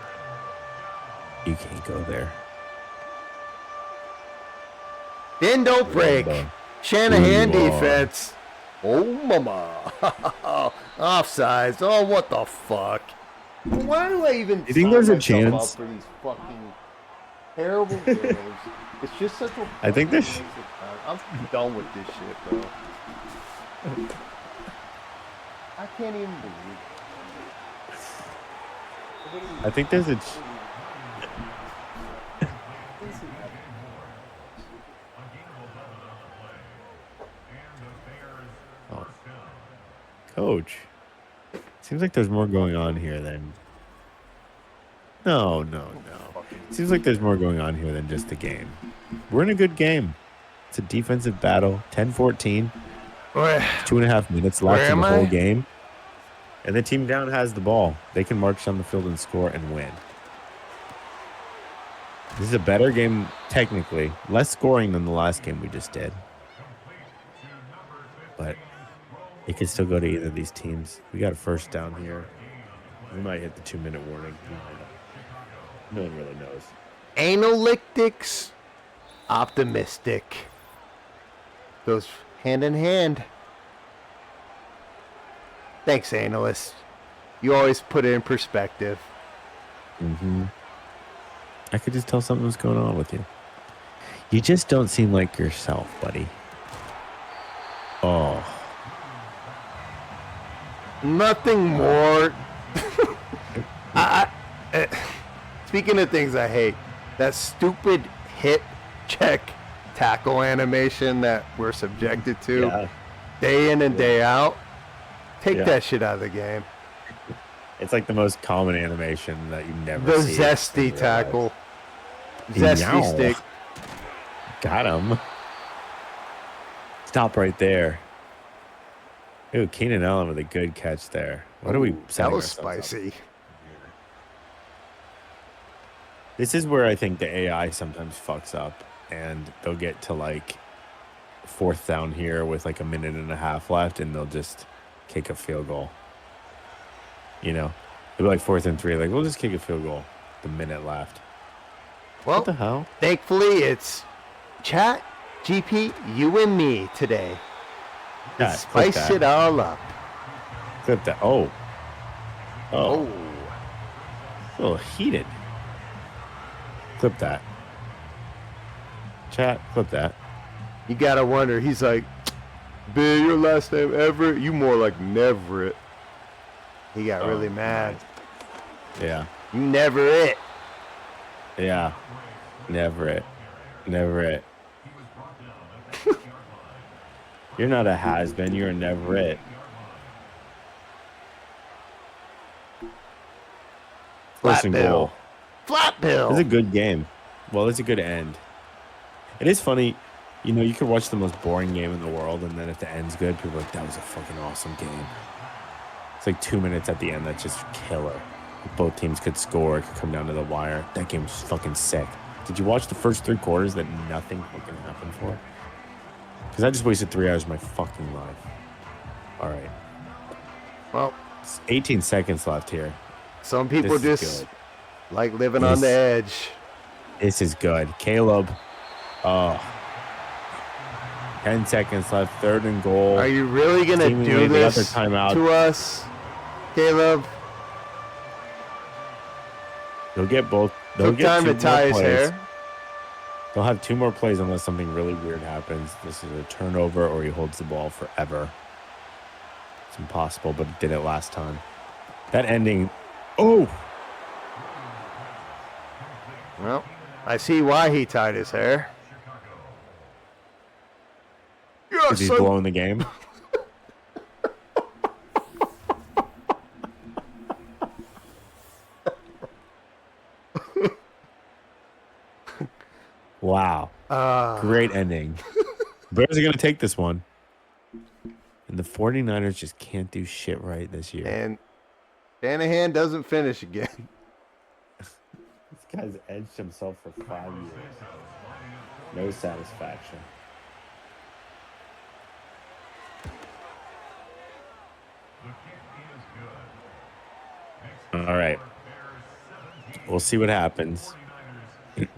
Speaker 1: You can't go there.
Speaker 2: Bend, don't break.
Speaker 1: Rambo.
Speaker 2: Shanahan
Speaker 1: Ooh,
Speaker 2: defense. Oh, mama. Offsides. Oh, what the fuck? Why do I even
Speaker 1: You think
Speaker 2: sign
Speaker 1: there's a
Speaker 2: myself
Speaker 1: chance?
Speaker 2: up for these fucking terrible games? It's just such a
Speaker 1: I think
Speaker 2: fucking
Speaker 1: this-
Speaker 2: waste of time. I'm done with this shit, bro. I can't even believe it.
Speaker 1: I think there's a. Oh. Coach. Seems like there's more going on here than. No. Seems like there's more going on here than just the game. We're in a good game. It's a defensive battle. 10-14. 2.5 minutes left in the whole game. And the team down has the ball. They can march down the field and score and win. This is a better game, technically. Less scoring than the last game we just did. But it could still go to either of these teams. We got a first down here. We might hit the 2-minute warning. No one really knows.
Speaker 2: Analytics, optimistic. Goes hand in hand. Thanks, analyst. You always put it in perspective.
Speaker 1: Mm-hmm. I could just tell something was going on with you. You just don't seem like yourself, buddy. Oh.
Speaker 2: Nothing more. Speaking of things I hate, that stupid hit check tackle animation that we're subjected to day in and day out. Take that shit out of the game.
Speaker 1: It's like the most common animation that you never see.
Speaker 2: The zesty tackle. Zesty stick.
Speaker 1: Got him. Stop right there. Ooh, Keenan Allen with a good catch there. What are we
Speaker 2: That was spicy.
Speaker 1: This is where I think the AI sometimes fucks up, and they'll get to like 4th down here with like 1.5 minutes left, and they'll just kick a field goal. You know, it'll be like 4th and 3, like we'll just kick a field goal. The minute left.
Speaker 2: Well,
Speaker 1: what the hell?
Speaker 2: Thankfully, it's chat, GP, you and me today.
Speaker 1: Yeah,
Speaker 2: spice it all up.
Speaker 1: Clip that. Oh. A little heated. Clip that. Chat, clip that.
Speaker 2: You gotta wonder. He's like, "Bill, your last name Everett? You more like Neverett." He got really mad.
Speaker 1: Yeah.
Speaker 2: You never it.
Speaker 1: Yeah. Never it. You're not a has-been. You're a never it.
Speaker 2: Flat bill.
Speaker 1: It's a good game. Well, it's a good end. It is funny. You know, you could watch the most boring game in the world, and then if the end's good, people are like, that was a fucking awesome game. It's like 2 minutes at the end that's just killer. Both teams could score. It could come down to the wire. That game was fucking sick. Did you watch the first 3 quarters that nothing fucking happened for? Because I just wasted 3 hours of my fucking life. All right.
Speaker 2: Well,
Speaker 1: it's 18 seconds left here.
Speaker 2: Some people just like living on the edge.
Speaker 1: This is good. Caleb. 10 seconds left. 3rd and goal.
Speaker 2: Are you really going to do this to us, Caleb?
Speaker 1: They'll get both.
Speaker 2: They'll get time to tie his hair.
Speaker 1: They'll have 2 more plays unless something really weird happens. This is a turnover or he holds the ball forever. It's impossible, but it did it last time. That ending. Oh!
Speaker 2: Well, I see why he tied his hair.
Speaker 1: Because he's blowing the game. Wow. Great ending. Bears are going to take this one. And the 49ers just can't do shit right this year.
Speaker 2: And Shanahan doesn't finish again.
Speaker 1: This guy's edged himself for 5 years. No satisfaction. All right. We'll see what happens.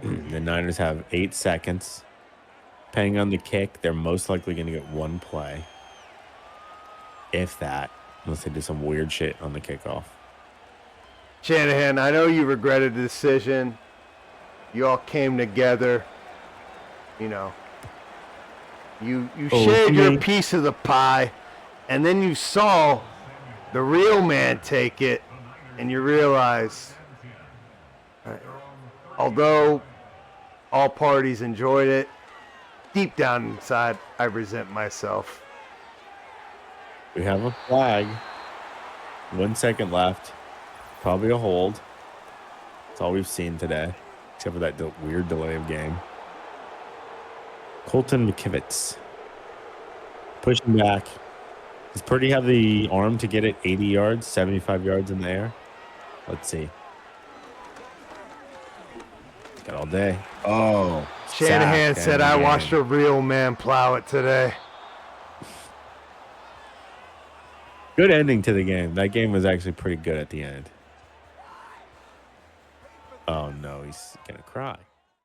Speaker 1: The Niners have 8 seconds. Depending on the kick, they're most likely going to get 1 play. If that. Unless they do some weird shit on the kickoff.
Speaker 2: Shanahan, I know you regretted the decision. You all came together. You know. You shared your piece of the pie. And then you saw the real man take it, and you realize, although all parties enjoyed it, deep down inside, I resent myself.
Speaker 1: We have a flag. 1 second left. Probably a hold. That's all we've seen today, except for that weird delay of game. Colton McKivitz pushing back. Does Purdy have the arm to get it 80 yards, 75 yards in the air? Let's see. Got all day. Oh.
Speaker 2: Shanahan
Speaker 1: sack
Speaker 2: said,
Speaker 1: and
Speaker 2: I
Speaker 1: game.
Speaker 2: watched a real man plow it today.
Speaker 1: Good ending to the game. That game was actually pretty good at the end. Oh, no. He's going to cry.